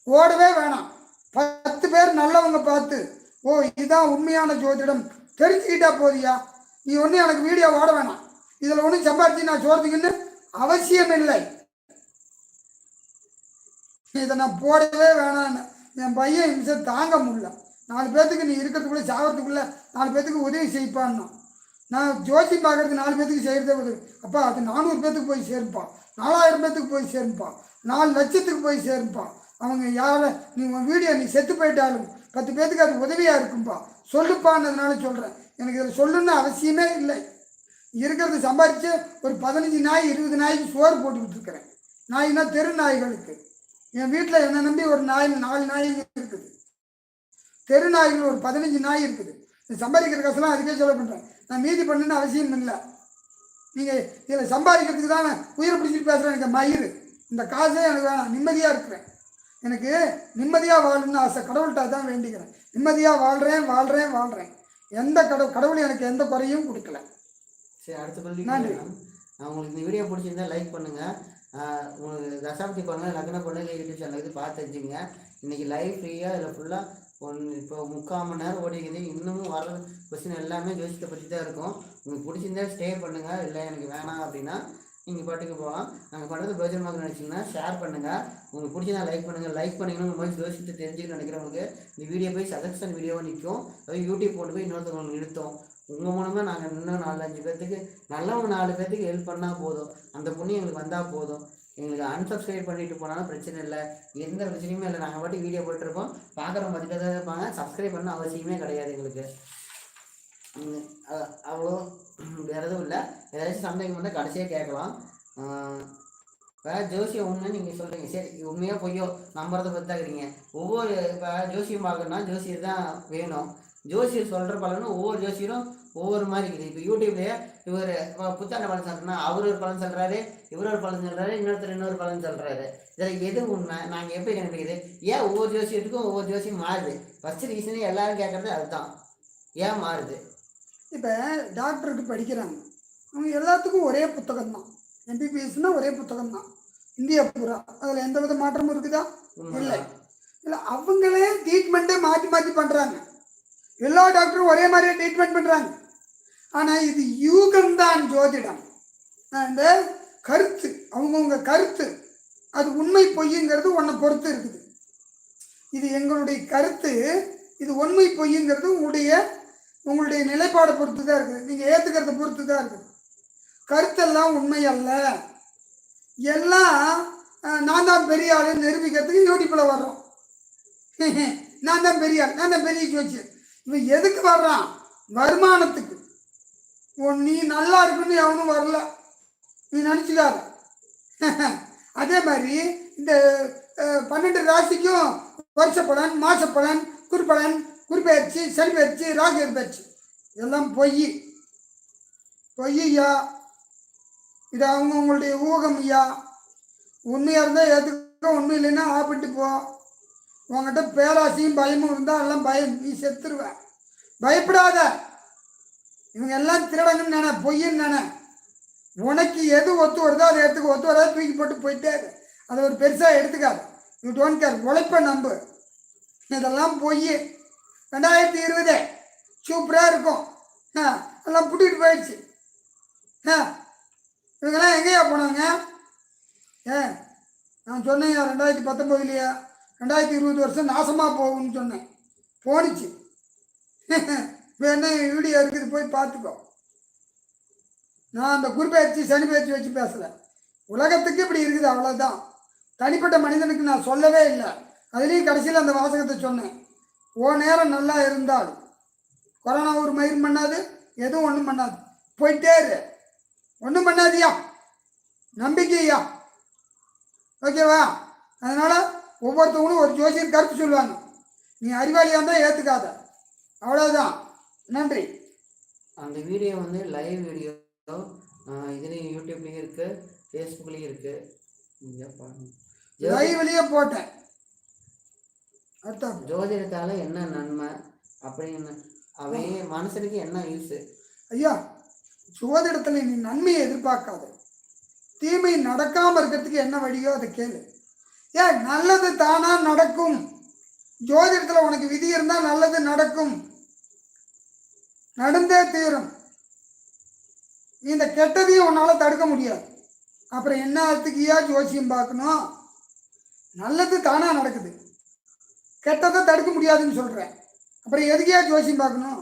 ஓடவே வேணாம். 10 பேர் நல்லவங்க பார்த்து இதுதான் உண்மையான ஜோதிடம் தெரிஞ்சுக்கிட்டா போதியா. நீ ஒன்றும் எனக்கு வீடியோ ஓட வேணாம். இதில் ஒன்றும் சம்பாதிச்சு நான் சொல்றதுக்குன்னு அவசியம் இல்லை. இதை நான் போடவே வேணான்னு என் பையன் இம்சை தாங்க முடியல. 4 பேர்த்துக்கு நீ இருக்கிறதுக்குள்ளே சாகிறதுக்குள்ளே 4 பேர்த்துக்கு உதவி செய்ப்பான்னா. நான் ஜோசி பார்க்கறது 4 பேர்த்துக்கு செய்கிறதே உதவி. அப்பா அது 400 பேர்த்துக்கு போய் சேருப்பான், 4000 பேர்த்துக்கு போய் சேருப்பான், 4 லட்சத்துக்கு போய் சேருப்பான். அவங்க யாரை நீ உன் வீடியோ நீ செத்து போயிட்டாலும் 10 பேர்த்துக்கு அது உதவியாக இருக்கும்பா. சொல்லுப்பான்னதுனால சொல்கிறேன். எனக்கு இதில் சொல்லணுன்னு அவசியமே இல்லை. இருக்கிறது சம்பாதிச்சு ஒரு 15 நாய் 20 நாய்க்கு சோறு போட்டுக்கிட்டு இருக்கிறேன். நாய்னா தெரு நாய்களுக்கு. என் வீட்டில் என்னை நம்பி ஒரு 4 நாய்கள் இருக்குது. தெரு நாய்கள் ஒரு 15 நாய் இருக்குது. சம்பாதிக்கிற காசுலாம் அதுக்கே செலவு பண்ணுறேன். நான் மீதி பண்ணுன்னு அவசியம் இல்லை. நீங்கள் இதில் சம்பாதிக்கிறதுக்கு தான் உயிரை பிடிச்சிட்டு பேசுகிறேன். எனக்கு மயிர் இந்த காசே எனக்கு வேணாம். நிம்மதியாக இருக்கிறேன். எனக்கு நிம்மதியாக வாழணும்னு ஆசை. கடவுள்கிட்ட தான் வேண்டிக்கிறேன். நிம்மதியாக வாழ்கிறேன். எந்த கடவுள் எனக்கு எந்த குறையும் கொடுக்கல. சரி, அடுத்த கேள்வி. உங்களுக்கு இந்த வீடியோ பிடிச்சிருந்தா லைக் பண்ணுங்கள். உங்களுக்கு தசாப்தி பண்ணுங்கள், லக்ன பண்ணுங்கள் யூடியூப் சேனல் இது பார்த்து தெரிஞ்சுங்க. இன்றைக்கி லைவ் ஃப்ரீயாக இதில் ஃபுல்லாக இப்போ 3/4 மணி நேரம் ஓடிக்குது. இன்னமும் வர கொஸ்டின் எல்லாமே ஜோசியத்தை பற்றி தான் இருக்கும். உங்களுக்கு பிடிச்சிருந்தா ஸ்டே பண்ணுங்கள். இல்லை எனக்கு வேணாம் அப்படின்னா நீங்கள் பாட்டுக்கு போகலாம். நாங்கள் பண்ணுறது பிரோஜனமாக நினச்சிங்கன்னா ஷேர் பண்ணுங்கள். உங்களுக்கு பிடிச்சிருந்தா லைக் பண்ணுங்கள். லைக் பண்ணிங்கன்னா உங்கள் மாதிரி ஜோசியத்தை தெரிஞ்சுக்கணும்னு நினைக்கிறவங்களுக்கு இந்த வீடியோ போய் சஜஷன் வீடியோவாக நிற்கும். அதாவது யூடியூப் போட்டு போய் இன்னொருத்தவங்களுக்கு நிறுத்தும். உங்கள் மூலமாக நாங்கள் இன்னும் 4-5 பேர்த்துக்கு நல்லவங்க 4 பேர்த்துக்கு ஹெல்ப் பண்ணால் போதும். அந்த புண்ணியம் எங்களுக்கு வந்தால் போதும். எங்களுக்கு அன்சப்ஸ்கிரைப் பண்ணிட்டு போனாலும் பிரச்சனை இல்லை. எந்த பிரச்சனையுமே இல்லை. நாங்கள் பாட்டு வீடியோ போட்டுருப்போம். பார்க்குறவங்க பார்த்துட்டு தான் இருப்பாங்க. சப்ஸ்கிரைப் பண்ண அவசியமே கிடையாது எங்களுக்கு. அவ்வளோ வேறு எதுவும் இல்லை. ஏதாச்சும் சந்தேகம் வந்து கடைசியாக கேட்கலாம். இப்போ ஜோசியம் ஒன்று நீங்கள் சொல்கிறீங்க. சரி, உண்மையாக பொய்யோ நம்புறதை பற்றி தாக்குறீங்க. ஒவ்வொரு இப்போ ஜோசியம் பார்க்கணுன்னா ஜோசியர் தான் வேணும். ஜோசியர் சொல்கிற பலனும் ஒவ்வொரு ஜோசியரும் ஒவ்வொரு மாதிரி இருக்குது. இப்போ யூடியூப்லேயே இவர் புத்தாண்டு பலன் சொல்கிறேன்னா அவர் ஒரு பலன் சொல்கிறாரு, இவர் ஒரு பலன் சொல்கிறாரு, இன்னொரு பலன் சொல்கிறாரு. இதில் எது உண்மை? நாங்கள் எப்படி கண்டுபிடிக்குது? ஏன் ஒவ்வொரு ஜோசியத்துக்கும் ஒவ்வொரு ஜோசியம் மாறுது? ஃபஸ்ட்டு ரீசனே எல்லாரும் கேட்குறது அதுதான். ஏன் மாறுது? இப்போ டாக்டருக்கு படிக்கிறாங்க, அவங்க எல்லாத்துக்கும் ஒரே புத்தகம் தான். எம்பிபிஎஸ்னால் ஒரே புத்தகம் தான் இந்தியா பூரா. அதில் எந்த வித மாற்றமும் இருக்குதா? இல்லை. அவங்களே ட்ரீட்மெண்ட்டே மாற்றி பண்ணுறாங்க. எல்லா டாக்டரும் ஒரே மாதிரியே ட்ரீட்மெண்ட் பண்ணுறாங்க. ஆனால் இது யூகம்தான் ஜோதிடம். இந்த கருத்து, அவங்கவுங்க கருத்து, அது உண்மை பொய்யுங்கிறது ஒன்றை பொறுத்து இருக்குது. இது எங்களுடைய கருத்து, இது உண்மை பொய்யுங்கிறது உங்களுடைய நிலைப்பாடை பொறுத்து தான் இருக்குது. நீங்கள் ஏற்றுக்கிறத பொறுத்து தான் இருக்குது. கருத்தெல்லாம் உண்மை அல்ல. எல்லாம் நான் தான் பெரிய ஆள் நிரூபிக்கிறதுக்கு யூடியூப்பில் வர்றோம். நான் தான் பெரிய ஆள், நான் தான் பெரிய ஜோசியர். இவன் எதுக்கு வர்றான்? வருமானத்துக்கு. நீ நல்லா இருக்குன்னு எவனும் வரல, நீ நினச்சிக்காத. அதே மாதிரி இந்த 12 ராசிக்கும் வருஷ பலன், மாச பலன், குறுப்பலன், குறுப்பெயர்ச்சி, சனி பயிற்சி, ராகு பயிற்சி எல்லாம் பொய்யா. இது அவங்களுடைய ஊகம் ஐயா. உண்மையாக இருந்தால் ஏற்றுக்க, உண்மை இல்லைன்னா ஆப்பிட்டு போ. உங்ககிட்ட பேராசையும் பயமும் இருந்தால் எல்லாம் பயம், நீ செத்துருவ. பயப்படாத. இவங்க எல்லாம் திருடங்கன்னு நினை, பொய்ன்னு நினை. உனக்கு எது ஒத்து வருதோ அதை எடுத்துக்க. ஒத்து வராது தூக்கி போட்டு போயிட்டே இரு. அதை ஒரு பெருசாக எடுத்துக்காது. You don't care. உழைப்ப நம்பு. இதெல்லாம் பொய். 2020 சூப்பராக இருக்கும். எல்லாம் புட்டிகிட்டு போயிடுச்சு. இவங்கெல்லாம் எங்கேயா போனாங்க? நான் சொன்னேன் 2019 2020 வருஷம் நாசமாக போகும்னு சொன்னேன். போனிச்சு. வேணா வீடியோ இருக்குது, போய் பார்த்துக்கோ. நான் அந்த குருப்பெயர்ச்சி, சனி பயிற்சி வச்சு பேசலை. உலகத்துக்கு இப்படி இருக்குது, அவ்வளோதான். தனிப்பட்ட மனிதனுக்கு நான் சொல்லவே இல்லை. அதுலேயும் கடைசியில் அந்த வாசகத்தை சொன்னேன். நேரம் நல்லா இருந்தால் கொரோனா ஒரு மயிர் பண்ணாது, எதுவும் ஒன்றும் பண்ணாது. போயிட்டே இரு, ஒன்றும் பண்ணாதியா, நம்பிக்கையா. ஓகேவா? அதனால் ஒவ்வொருத்தவங்களும் ஒரு ஜோசியர் கருத்து சொல்லுவாங்க. நீ அறிவாளியாக இருந்தால் ஏற்றுக்காத, அவ்வளோதான். நன்றி. அந்த வீடியோ வந்து லைவ் வீடியோ இதுலேயும் யூடியூப்லேயும் இருக்குது, ஃபேஸ்புக்லேயும் இருக்குது. லைவ்லேயே போட்டேன். ஜோதிடத்தால் என்ன நன்மை அப்படின்னு அவன் மனுஷனுக்கு என்ன யூஸு? ஐயா, ஜோதிடத்தில் நீ நன்மையை எதிர்பார்க்காத. தீமை நடக்காமல் இருக்கிறதுக்கு என்ன வழியோ அதை கேளு. நல்லது தானா நடக்கும். ஜோதிடத்தில் உனக்கு விதி இருந்தால் நல்லது நடக்கும், நடந்தே தீரும். இந்த கெட்டதையும் உன்னால் தடுக்க முடியாது. அப்புறம் என்ன அதுக்குயா ஜோசியம் பார்க்கணும்? நல்லது தானா நடக்குது, கெட்டதை தடுக்க முடியாதுன்னு சொல்கிறேன். அப்புறம் எதுக்கையா ஜோசியம் பார்க்கணும்?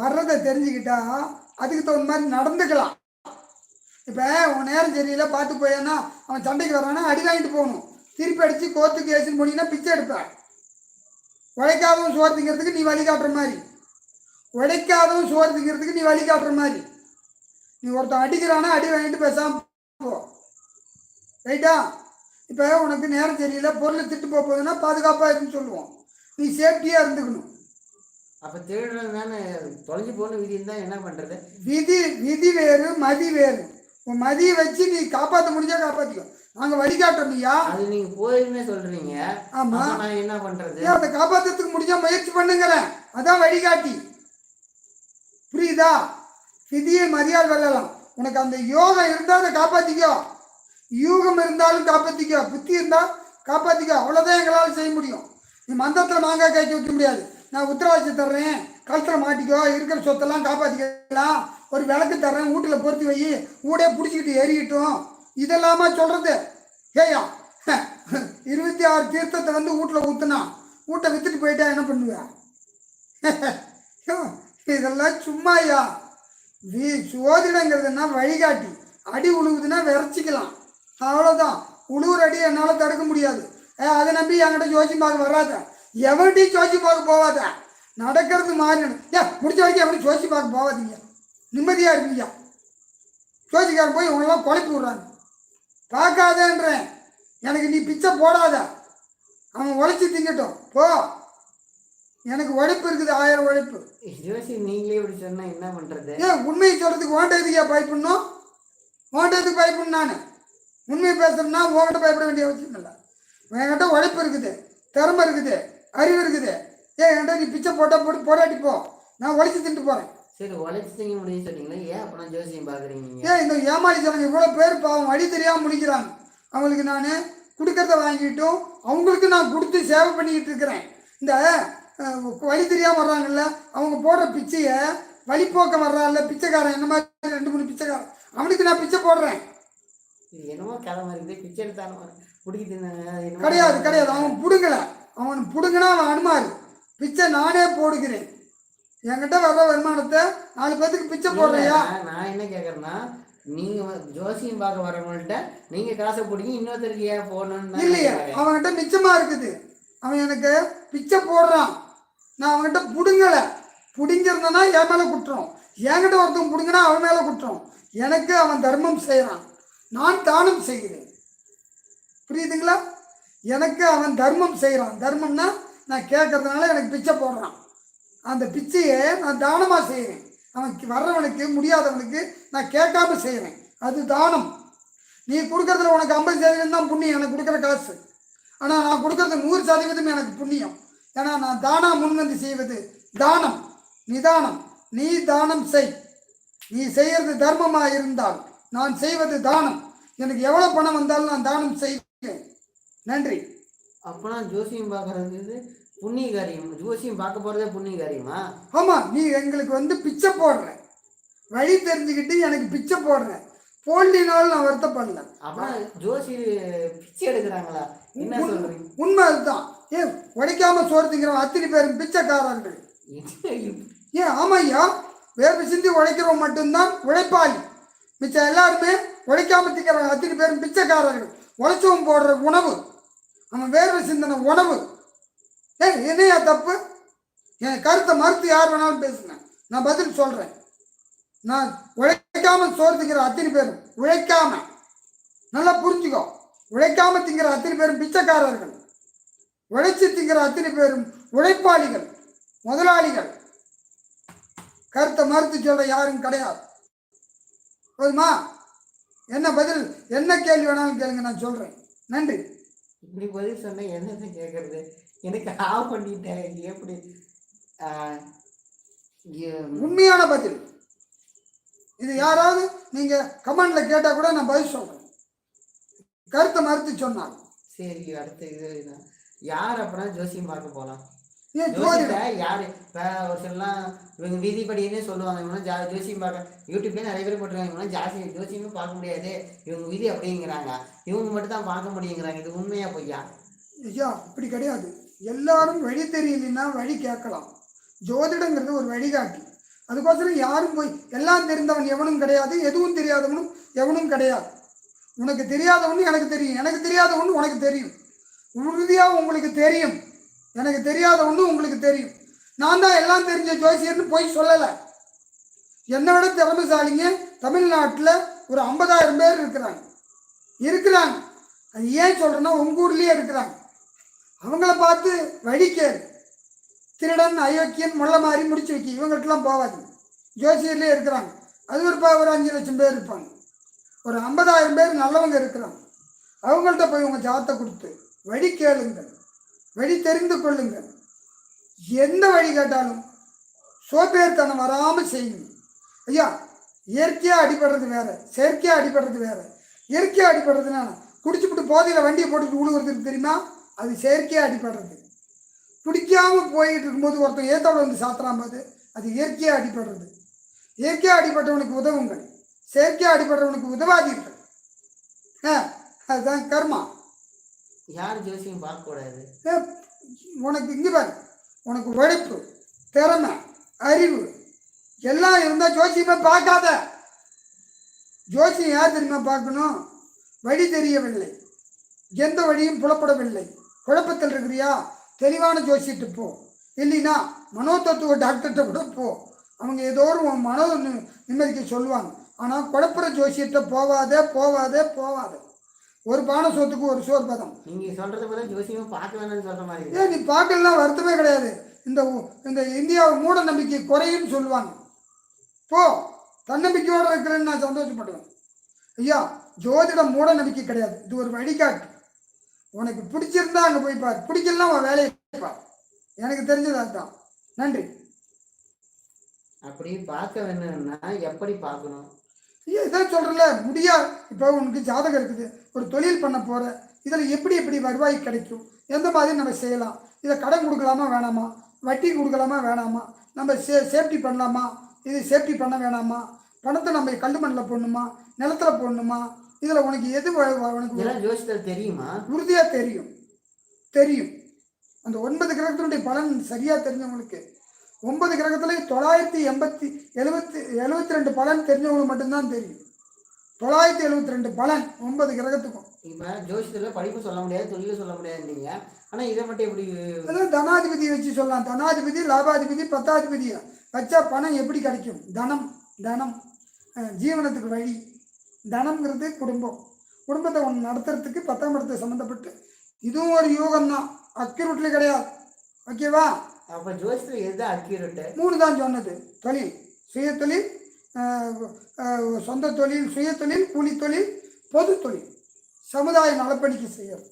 வர்றதை தெரிஞ்சுக்கிட்டா அதுக்கு தகுந்த மாதிரி நடந்துக்கலாம். இப்போ உன் நேரம் சரியில்லை பார்த்து போயேன்னா அவன் சண்டைக்கு வர்றான்னா அடி வாங்கிட்டு போகணும். திருப்பி அடித்து கோர்த்துக்கு ஏசுன்னு போனீங்கன்னா பிச்சை எடுப்பேன். உழைக்காதவன் சோறு திங்கிறதுக்கு நீ வழிகாட்டுற மாதிரி, உழைக்காதவன் சோறு திங்கிறதுக்கு நீ வழிகாட்டுற மாதிரி. நீ ஒருத்தன் அடிக்கிறானா அடி வாங்கிட்டு பேசாமல் போ. ரைட்டா? இப்போ உனக்கு நேரம் சரியில்லை, பொருளை திட்டு போகுதுன்னா பாதுகாப்பாக இருக்குன்னு சொல்லுவோம். நீ சேஃப்டியாக இருந்துக்கணும். அப்போ திருடுறது தானே தொலைஞ்சு போன விதி இருந்தால் என்ன பண்ணுறது? விதி விதி வேறு மதி வேறு. உன் மதியை வச்சு நீ காப்பாற்ற முடிஞ்சா காப்பாற்றிக்கோ. நாங்கள் வழிகாட்டுறோம் ஐயா. அது நீங்கள் போயிருந்தே சொல்கிறீங்க. ஆமாம், நான் என்ன பண்ணுறது? ஏன் அதை காப்பாற்றுறதுக்கு முடிஞ்சா முயற்சி பண்ணுங்கிறேன். அதான் வழிகாட்டி. புரியுதா? விதியை மதியால் வெல்லலாம். உனக்கு அந்த யோகம் இருந்தால் அதை காப்பாற்றிக்கோ. யூகம் இருந்தாலும் காப்பாற்றிக்கோ. புத்தி இருந்தால் காப்பாற்றிக்கோ. அவ்வளோதான் எங்களால் செய்ய முடியும். நீ மந்தத்தில் மாங்காய் காய்ச்சி வைக்க முடியாது. நான் உத்தரவாதம் தர்றேன், கழுத்தில் மாட்டிக்கோ, இருக்கிற சொத்தெல்லாம் காப்பாற்றிக்கலாம், ஒரு விளக்கு தர்றேன், வீட்டில் பொருத்தி வை, ஊடே பிடிச்சிக்கிட்டு எரியட்டும், இதெல்லாமா சொல்கிறது? ஏயா 26 தீர்த்தத்தை வந்து வீட்டில் ஊற்றுனா வீட்டை விற்றுட்டு போயிட்டா என்ன பண்ணுவேன்? இதெல்லாம் சும்மாயா. சோதிடங்கிறதுனா வழிகாட்டி. அடி உழுவுதுன்னா விரைச்சிக்கலாம், அவ்வளோதான். உழுவுற அடி என்னால் தடுக்க முடியாது. அதை நம்பி என்கிட்ட ஜோசி பார்க்க வராத. எவன்கிட்டையும் ஜோசி பார்க்க போவாத. நடக்கிறது மாறிடும். முடிச்ச வரைக்கும் எவனையும் ஜோசி பார்க்க போவாதீங்க. நிம்மதியாக இருப்பீங்க. ஜோசிக்காரன் போய் உங்களெல்லாம் குழப்பி விட்றாங்க. பார்க்காதேன்றேன். எனக்கு நீ பிச்சை போடாத. அவன் உழைச்சி திங்கட்டும் போ. எனக்கு உழைப்பு இருக்குது, 1000 உழைப்பு. ஜோசி நீங்களே இப்படி சொன்னா என்ன பண்ணுறது? உண்மையை சொல்கிறதுக்கு ஓண்டதுக்கே பயப்படணும்? ஓண்டதுக்கு பயப்படணும். நான் உண்மையை பேசுறேன்னா உங்ககிட்ட பயப்பட வேண்டிய அவசியம் இல்லை. என்கிட்ட உழைப்பு இருக்குது, திறமை இருக்குது, அறிவு இருக்குது. என்கிட்ட நீ பிச்சை போட்டு போராட்டி போ. நான் உழைச்சி தின்ட்டு போகிறேன். சரி, உழைச்சி திங்க முடியும்னு சொன்னீங்களே, ஏன் அப்போ நான் ஜோசியம் பார்க்குறீங்க? இந்த ஏமாளி ஜனங்க இவ்வளோ பேர் பாவம் வழி தெரியாமல் முடிக்கிறாங்க. அவங்களுக்கு நான் கொடுக்கறத வாங்கிட்டும் அவங்களுக்கு நான் கொடுத்து சேவை பண்ணிக்கிட்டு இருக்கிறேன். இந்த வழி தெரியாமல் வர்றாங்கல்ல, அவங்க போடுற பிச்சையை வழிபோக்க வர்றான்ல பிச்சைக்காரன், என்ன மாதிரி 2-3 பிச்சைக்காரன், அவனுக்கு நான் பிச்சை போடுறேன். இது என்னமோ கிளம்ப இருக்குது, பிச்சை எடுத்தாலும் பிடிக்குது. கிடையாது. அவன் பிடுங்கலை. அவன் பிடுங்கினா அவன் அனுமாரு. பிச்சை நானே போடுகிறேன். என்கிட்ட வர்ற வருமானத்தை 4 பேத்துக்கு பிச்சை போடுறியா? நான் என்ன கேட்குறேன்னா, நீங்கள் ஜோசியம் பார்க்க வரவங்கள்ட்ட நீங்கள் காசை பிடிங்க, இன்னொருத்தருக்கு ஏன் போடணும்னு இல்லையா? அவன்கிட்ட மிச்சமாக இருக்குது. அவன் எனக்கு பிச்சை போடுறான். நான் அவன்கிட்ட பிடுங்கலை. பிடிங்கிருந்தனா என் மேலே குற்றம். என்கிட்ட ஒருத்தன் பிடுங்கினா அவன் மேலே குற்றம். எனக்கு அவன் தர்மம் செய்கிறான், நான் தானம் செய்கிறேன். புரியுதுங்களா? எனக்கு அவன் தர்மம் செய்கிறான். தர்மம்னா நான் கேட்கறதுனால எனக்கு பிச்சை போடுறான். அந்த பிச்சையை நான் தானமாக செய்கிறேன். அவனுக்கு வர்றவனுக்கு முடியாதவனுக்கு நான் கேட்காம செய்கிறேன். அது தானம். நீ கொடுக்கறதுல உனக்கு 50% தான் புண்ணியம், எனக்கு கொடுக்குற காசு. ஆனால் நான் கொடுக்கறது 100% எனக்கு புண்ணியம். ஏன்னா நான் தானாக முன்வந்து செய்வது தானம். நிதானம். நீ தானம் செய். நீ செய்கிறது தர்மமாக இருந்தால் நான் செய்வது தானம். எனக்கு எவ்வளோ பணம் வந்தாலும் நான் தானம் செய்வேன். நன்றி. அப்போனா ஜோசியம் பார்க்குறது புண்ணிய காரியம். ஜோசியம் பார்க்க போகிறதே புண்ணிய காரியமா? ஆமாம். நீ எங்களுக்கு வந்து பிச்சை போடுற, வழி தெரிஞ்சுக்கிட்டு எனக்கு பிச்சை போடுற, போலினாலும் நான் வருத்தப்படல. அப்புறம் ஜோசி பிச்சை எடுக்கிறாங்களா? என்ன சொல்றீங்க? உண்மை அதுதான். உடைக்காம சோறு திங்கிறவன் அத்தனை பேரும் பிச்சைக்காரர்கள். ஆமாய்யா, வேர்வை சிந்தி உழைக்கிறவன் மட்டும்தான் உழைப்பாளி. மிச்சம் எல்லாருமே உழைக்காம திங்கிறவன் அத்தனை பேரும் பிச்சைக்காரர்கள். உழைச்சவன் போடுற உணவு, அவன் வேர்வை சிந்தின உணவு. என்னையா தப்பு? என் கருத்தை மறுத்து யார் வேணாலும் பேசுங்க, நான் பதில் சொல்கிறேன். நான் உழைக்காம சோறு திங்கிற அத்தனை பேரும் உழைக்காம, நல்லா புரிஞ்சுக்கோ, உழைக்காம திங்கிற அத்தனை பேரும் பிச்சைக்காரர்கள். உழைச்சி திங்கிற அத்தனை பேரும் உழைப்பாளிகள், முதலாளிகள். கருத்தை மறுத்து சொல்ற யாரும் கிடையாது. போதுமா? என்ன பதில், என்ன கேள்வி வேணாலும் கேளுங்க, நான் சொல்கிறேன். நன்றி. இப்படி பதில் சொன்ன என்னத்தை கேட்கறது? எனக்கு ஆஃப் பண்ணிட்டேன். எப்படி உண்மையான பதில் இது? யாராவது நீங்க கமெண்ட்ல கேட்டா கூட நான் பதில் சொல்றேன், கருத்தை மறுத்து சொன்னாங்க. சரி, அடுத்த இது யார் அப்புறம் ஜோசியம் பார்க்க போகலாம்? யாரு இப்போ ஒரு சிலலாம் இவங்க விதிப்படினே சொல்லுவாங்க, இவங்க ஜோசியம் பார்க்க யூடியூப்லேயே நிறைய பேர் போட்டுருக்காங்க, இவங்க ஜோசியமும் பார்க்க முடியாது, இவங்க விதி அப்படிங்கிறாங்க, இவங்க மட்டும் தான் பார்க்க முடியுங்கிறாங்க. இது உண்மையா பொய்யா? ஐயா, அப்படி கிடையாது. எல்லாரும் வழி தெரியலன்னா வழி கேட்கலாம். ஜோதிடங்கிறது ஒரு வழிகாட்டி. அதுக்கோசரம் யாரும் போய் எல்லாம் தெரிந்தவன் எவனும் கிடையாது, எதுவும் தெரியாதவனும் எவனும் கிடையாது. உனக்கு தெரியாதவனு எனக்கு தெரியும், எனக்கு தெரியாதவனு உனக்கு தெரியும். உறுதியாக உங்களுக்கு தெரியும், எனக்கு தெரியாத ஒன்று உங்களுக்கு தெரியும். நான் தான் எல்லாம் தெரிஞ்ச ஜோசியர்னு போய் சொல்லலை. என்னை விட திறமைசாலிங்க தமிழ்நாட்டில் ஒரு 50,000 பேர் இருக்கிறாங்க. அது ஏன் சொல்கிறேன்னா, உங்கள் ஊர்லேயே இருக்கிறாங்க. அவங்கள பார்த்து வழி கேளு, திருடன், அயோக்கியன், முள்ள மாதிரி முடிச்சு வைக்க இவங்கள்ட்டலாம் போகாது. ஜோசியர்லேயே இருக்கிறாங்க. அது ஒரு 5 லட்சம் பேர் இருப்பாங்க. ஒரு 50,000 பேர் நல்லவங்க இருக்கிறாங்க. அவங்கள்ட்ட போய் உங்கள் ஜாதத்தை கொடுத்து வழி கேளுங்கள், வழி தெரிந்து கொள்ளுங்கள். எந்த வழி கேட்டாலும் சோம்பேறித்தனம் வராமல் செய்யுங்க. ஐயா, இயற்கையாக அடிபடுறது வேற, செயற்கையாக அடிபடுறது வேற. இயற்கையாக அடிபடுறதுன்னா குடிச்சுப்பிட்டு போதையில் வண்டியை போட்டுட்டு விழுவுறதுக்கு தெரியுமா? அது செயற்கையாக அடிபடுறது. பிடிக்காமல் போயிட்டு இருக்கும்போது ஒருத்தன் ஏத்தோட வந்து சாத்துறான் போது அது இயற்கையாக அடிபடுறது. இயற்கையாக அடிபட்டவனுக்கு உதவுங்கள், செயற்கையாக அடிபடுறவனுக்கு உதவாதீர்கள். அதுதான் கர்மா. யார் ஜோசியம் பார்க்கக்கூடாது? உனக்கு இங்கே பாரு, உனக்கு உழைப்பு, திறமை, அறிவு எல்லாம் இருந்தால் ஜோசியமே பார்க்காத. ஜோசியம் யார் தெரியுமா பார்க்கணும்? வழி தெரியவில்லை, எந்த வழியும் புலப்படவில்லை, குழப்பத்தில் இருக்கிறியா? தெளிவான ஜோசியத்தை போ. இல்லைன்னா மனோதத்துவ டாக்டர்கிட்ட கூட போ. அவங்க ஏதோ ஒரு மனோ நிம்மதிக்கு சொல்லுவாங்க. ஆனால் குழப்புற ஜோசியத்தை போவாதே போவாதே போவாதே. ஒரு பானை சோத்துக்கு ஒரு சோறு பதம். நீங்கள் சொல்கிறது போல ஜோசியமே பார்க்க வேணும்னு சொல்கிற மாதிரி. ஏன் நீ பார்க்கலாம் வருத்தமே கிடையாது. இந்த இந்தியாவை மூட நம்பிக்கை குறையுன்னு சொல்லுவாங்க. போ, தன்னம்பிக்கையோடு இருக்கிறேன்னு நான் சந்தோஷப்படுவேன். ஐயா, ஜோதிடம் மூட நம்பிக்கை கிடையாது, இது ஒரு வழிகாட்டு. உனக்கு பிடிச்சிருந்தா அங்கே போய் பார், பிடிக்கலாம் உன் வேலையை பார். எனக்கு தெரிஞ்சது அதுதான். நன்றி. அப்படி பார்க்க வேணும்னா எப்படி பார்க்கணும்? ஐயா, இதான் சொல்கிறல முடியா. இப்போ உனக்கு ஜாதகம் இருக்குது, ஒரு தொழில் பண்ண போகிற, இதில் எப்படி வருவாய் கிடைக்கும், எந்த மாதிரி நம்ம செய்யலாம், இதை கடன் கொடுக்கலாமா வேணாமா, வட்டி கொடுக்கலாமா வேணாமா, நம்ம சேஃப்டி பண்ணலாமா, இது சேஃப்டி பண்ண வேணாமா, பணத்தை நம்ம கல் மண்ணில் போடணுமா, நிலத்தில் போடணுமா, இதில் உனக்கு எது உனக்கு ஜோசியத்தில் தெரியுமா? உறுதியாக தெரியும். அந்த 9 கிரகத்தினுடைய பலன் சரியாக தெரிஞ்சவங்களுக்கு, 9 கிரகத்தில் 972 பலன் தெரிஞ்சவங்களுக்கு மட்டும்தான் தெரியும். 972 பலன் 9 கிரகத்துக்கும். இப்போ ஜோசியத்தில் படிப்பு சொல்ல முடியாது, தொழில் சொல்ல முடியாதுன்றீங்க. ஆனால் இதை மட்டும் எப்படி? அதான் தனாதிபதியை வச்சு சொல்லலாம். தனாதிபதி, லாபாதிபதி, 10ஆதிபதி வச்சா பணம் எப்படி கிடைக்கும்? தனம் ஜீவனத்துக்கு வழி. தனம்ங்கிறது குடும்பத்தை ஒன்று நடத்துறதுக்கு 10ஆம் இடத்தை சம்மந்தப்பட்டு இதுவும் ஒரு யோகம்தான், அக்யூரேட்ல கிடையாது. ஓகேவா? அப்போ ஜோசியத்தில் எதுதான் அக்யூரேட்டு? 3 தான் சொன்னது. தொழில், சுயதொழில், சொந்த தொழில், சுயதொழில், கூலி தொழில், பொது தொழில், சமுதாய நலப்பணிக்கு செய்யறது.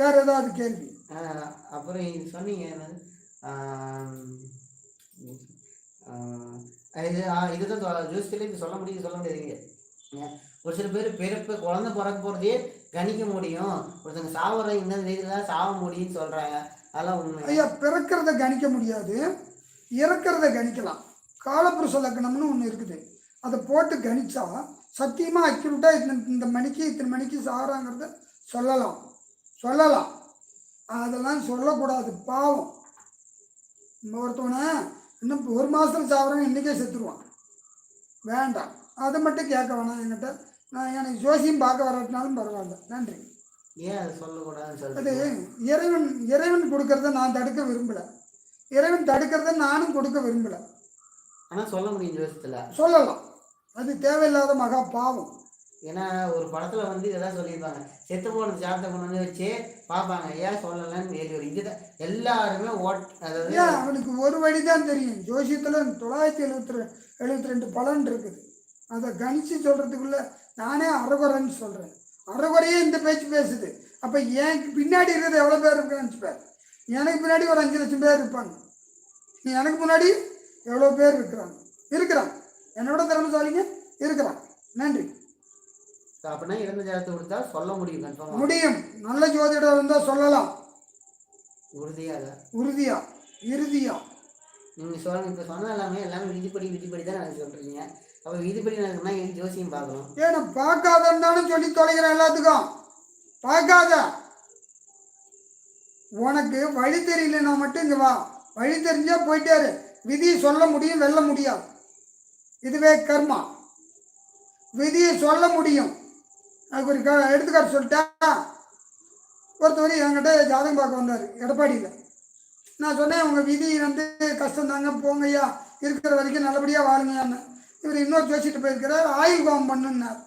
வேற ஏதாவது கேள்வி? அப்புறம் இது சொன்னீங்க இதுதான் ஜோசியத்தில் இது சொல்ல முடியாதுங்க. ஒரு சில பேர் பிறப்பு குழந்தை பிறக்க போகிறதே கணிக்க முடியும், ஒருத்தங்க சாவற இந்த இதில் சாவ முடியும்னு சொல்கிறாங்க. அதெல்லாம் உண்மை ஐயா. பிறக்கிறத கணிக்க முடியாது, இறக்கிறத கணிக்கலாம். காலப்புருஷ லக்னம்னு ஒன்று இருக்குது, அதை போட்டு கணிச்சா சத்தியமாக அக்யூரேட்டாக இந்த மணிக்கு இத்தனை மணிக்கு சாகிறாங்கிறத சொல்லலாம். அதெல்லாம் சொல்லக்கூடாது, பாவம். ஒருத்தவனை இன்னும் 1 மாதத்தில் சாப்பிட்றவங்க இன்றைக்கே செத்துருவான். வேண்டாம், அதை மட்டும் கேட்க வேணாம் என்கிட்ட. நான் எனக்கு ஜோசியம் பார்க்க வராட்டினாலும் பரவாயில்ல. நன்றி. ஏன் அதை சொல்லக்கூடாதுன்னு அது இறைவன் கொடுக்கறத நான் தடுக்க விரும்பலை, இறைவன் தடுக்கிறத நானும் கொடுக்க விரும்பலை. ஆனால் சொல்ல முடியும் ஜோசியத்தில் சொல்லலாம். அது தேவையில்லாத மகா பாவம். ஏன்னா ஒரு படத்தில் வந்து இதெல்லாம் சொல்லியிருப்பாங்க, செத்து போன ஜாதகத்தை கொண்டு வந்து வச்சு பார்ப்பாங்க, ஏன் சொல்லலைன்னு ஒரு இதுதான் எல்லாருமே அதாவது அவனுக்கு ஒரு வழி தான் தெரியும். ஜோசியத்தில் 972 பலன் இருக்குது. அதை கணிச்சு சொல்கிறதுக்குள்ள நானே அறகுறைன்னு சொல்கிறேன். அறகுறையே இந்த பேச்சு பேசுது. அப்போ எனக்கு பின்னாடி இருக்கிறது எவ்வளோ பேர் இருக்குன்னு நினச்சிப்பார். எனக்கு பின்னாடி ஒரு 5 லட்சம் பேர் இருப்பாங்க. எனக்கு முன்னாடி எவ்வளோ பேர் இருக்கிறாங்க. என்னோட திறமைசாலிங்க இருக்கிறாங்க. நன்றி. அப்படின்னா இறந்த ஜாதகத்தை கொடுத்தா சொல்ல முடியும், முடியும். நல்ல ஜோதிடம் இருந்தால் சொல்லலாம். உறுதியா நீங்கள் சொல்லுங்க. இப்போ சொன்ன எல்லாமே விதிப்படி தான் எனக்கு சொல்கிறீங்க. அப்போ விதிப்படி நான் ஜோசியம் பார்க்கணும். ஏன்னா பார்க்காதன்னு சொல்லி தொலைகிறேன் எல்லாத்துக்கும். பார்க்காத, உனக்கு வழி தெரியலன்னா மட்டும் இங்கே வா. வழி தெரிஞ்சா போயிட்டாரு. விதியை சொல்ல முடியும், வெல்ல முடியாது. இதுவே கர்மா. விதியை சொல்ல முடியும். அதுக்கு ஒரு எடுத்துக்காட்டு சொல்லிட்டா, ஒருத்தவர் என்கிட்ட ஜாதகம் பார்க்க வந்தார் எடப்பாடியில். நான் சொன்னேன், உங்கள் விதி வந்து கஷ்டம் தாங்க, போங்கய்யா, இருக்கிற வரைக்கும் நல்லபடியாக வாழுங்கயான்னு. இவர் இன்னொரு ஜோசிட்டு போயிருக்கிறார், ஆயுள் கோபம் பண்ணுன்னார்.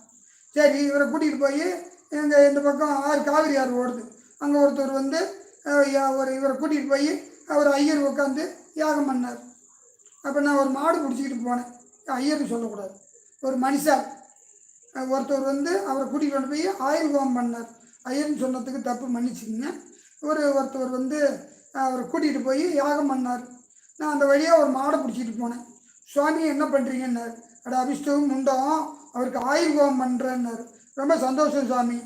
சரி, இவரை கூட்டிகிட்டு போய் இந்த பக்கம் காவிரி ஆறு ஓடுது, அங்கே ஒருத்தர் வந்து இவரை கூட்டிகிட்டு போய் அவர் ஐயர் உட்காந்து யாகம் பண்ணார். அப்போ நான் ஒரு மாடு பிடிச்சிக்கிட்டு போனேன். ஐயர்னு சொல்லக்கூடாது, ஒரு மனுஷார் ஒருத்தர் வந்து அவரை கூட்டிகிட்டு கொண்டு போய் ஆயுள் ஹோமம் பண்ணார். ஐயர்னு சொன்னதுக்கு தப்பு, மன்னிச்சுக்கோங்க. ஒருத்தர் வந்து அவரை கூட்டிகிட்டு போய் யாகம் பண்ணார். நான் அந்த வழியாக ஒரு மாடை பிடிச்சிட்டு போனேன். சுவாமி என்ன பண்ணுறீங்கன்னார். அபிஷ்டவும் முண்டம் அவருக்கு ஆயுள் ஹோமம் பண்ணுறேன்னாரு. ரொம்ப சந்தோஷம் சுவாமி.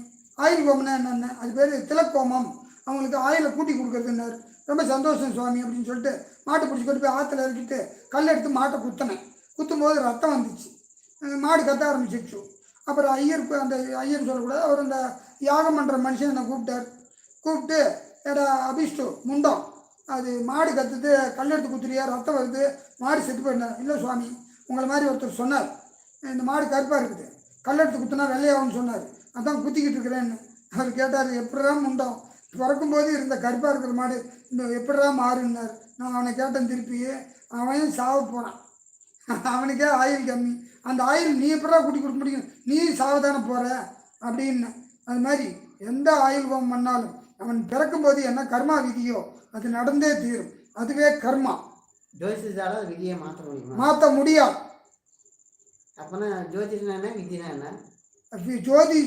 ஆயுள் ஹோமம்னா என்னென்ன? அது பேர் திலக்கோமம், அவங்களுக்கு ஆயிலை கூட்டி கொடுக்குறதுன்னாரு. ரொம்ப சந்தோஷம் சுவாமி அப்படின்னு சொல்லிட்டு மாட்டை பிடிச்சி கொண்டு போய் ஆற்றுல இறக்கிட்டு கல் எடுத்து மாட்டை குத்தினேன். குத்தும்போது ரத்தம் வந்துச்சு, மாடு கத்த ஆரம்பிச்சிடுச்சு. அப்புறம் அந்த ஐயர் சொல்லக்கூடாது, அவர் அந்த யாகம் பண்ணுற மனுஷன் என்னை கூப்பிட்டு ஏடா அபிஷ்டு முண்டம், அது மாடு கற்றுது, கல் எடுத்து குத்துறியா, ரத்தம் வருது, மாடு செத்து போயிருந்தார். இல்லை சுவாமி, உங்களை மாதிரி ஒருத்தர் சொன்னார், இந்த மாடு கருப்பாக இருக்குது, கல் எடுத்து குத்துனா வெள்ளையாகும்னு சொன்னார், அதான் குத்திக்கிட்டு இருக்கிறேன்னு. அவர் கேட்டார், எப்படிடா முண்டம் பிறக்கும்போது இருந்த கருப்பாக இருக்கிற மாடு இந்த எப்படிடா மாறுன்னார். நான் அவனை கேட்டேன் திருப்பி, அவன் சாவ போகிறான், அவனுக்கே ஆயில் கம்மி, அந்த ஆயில் நீ எப்படா கூட்டி கொடுக்க முடியும், நீ சாவதானே போகிற அப்படின்னு. அது மாதிரி எந்த ஆயில் ஹோமம் பண்ணாலும் அவன் பிறக்கும்போது என்ன கர்மா விதியோ அது நடந்தே தீரும், அதுவே கர்மா. ஜோதிஷால விதியை மாற்ற முடியுமா? மாற்ற முடியாது. அப்போனா ஜோதிஷனா என்ன, விதினா என்ன?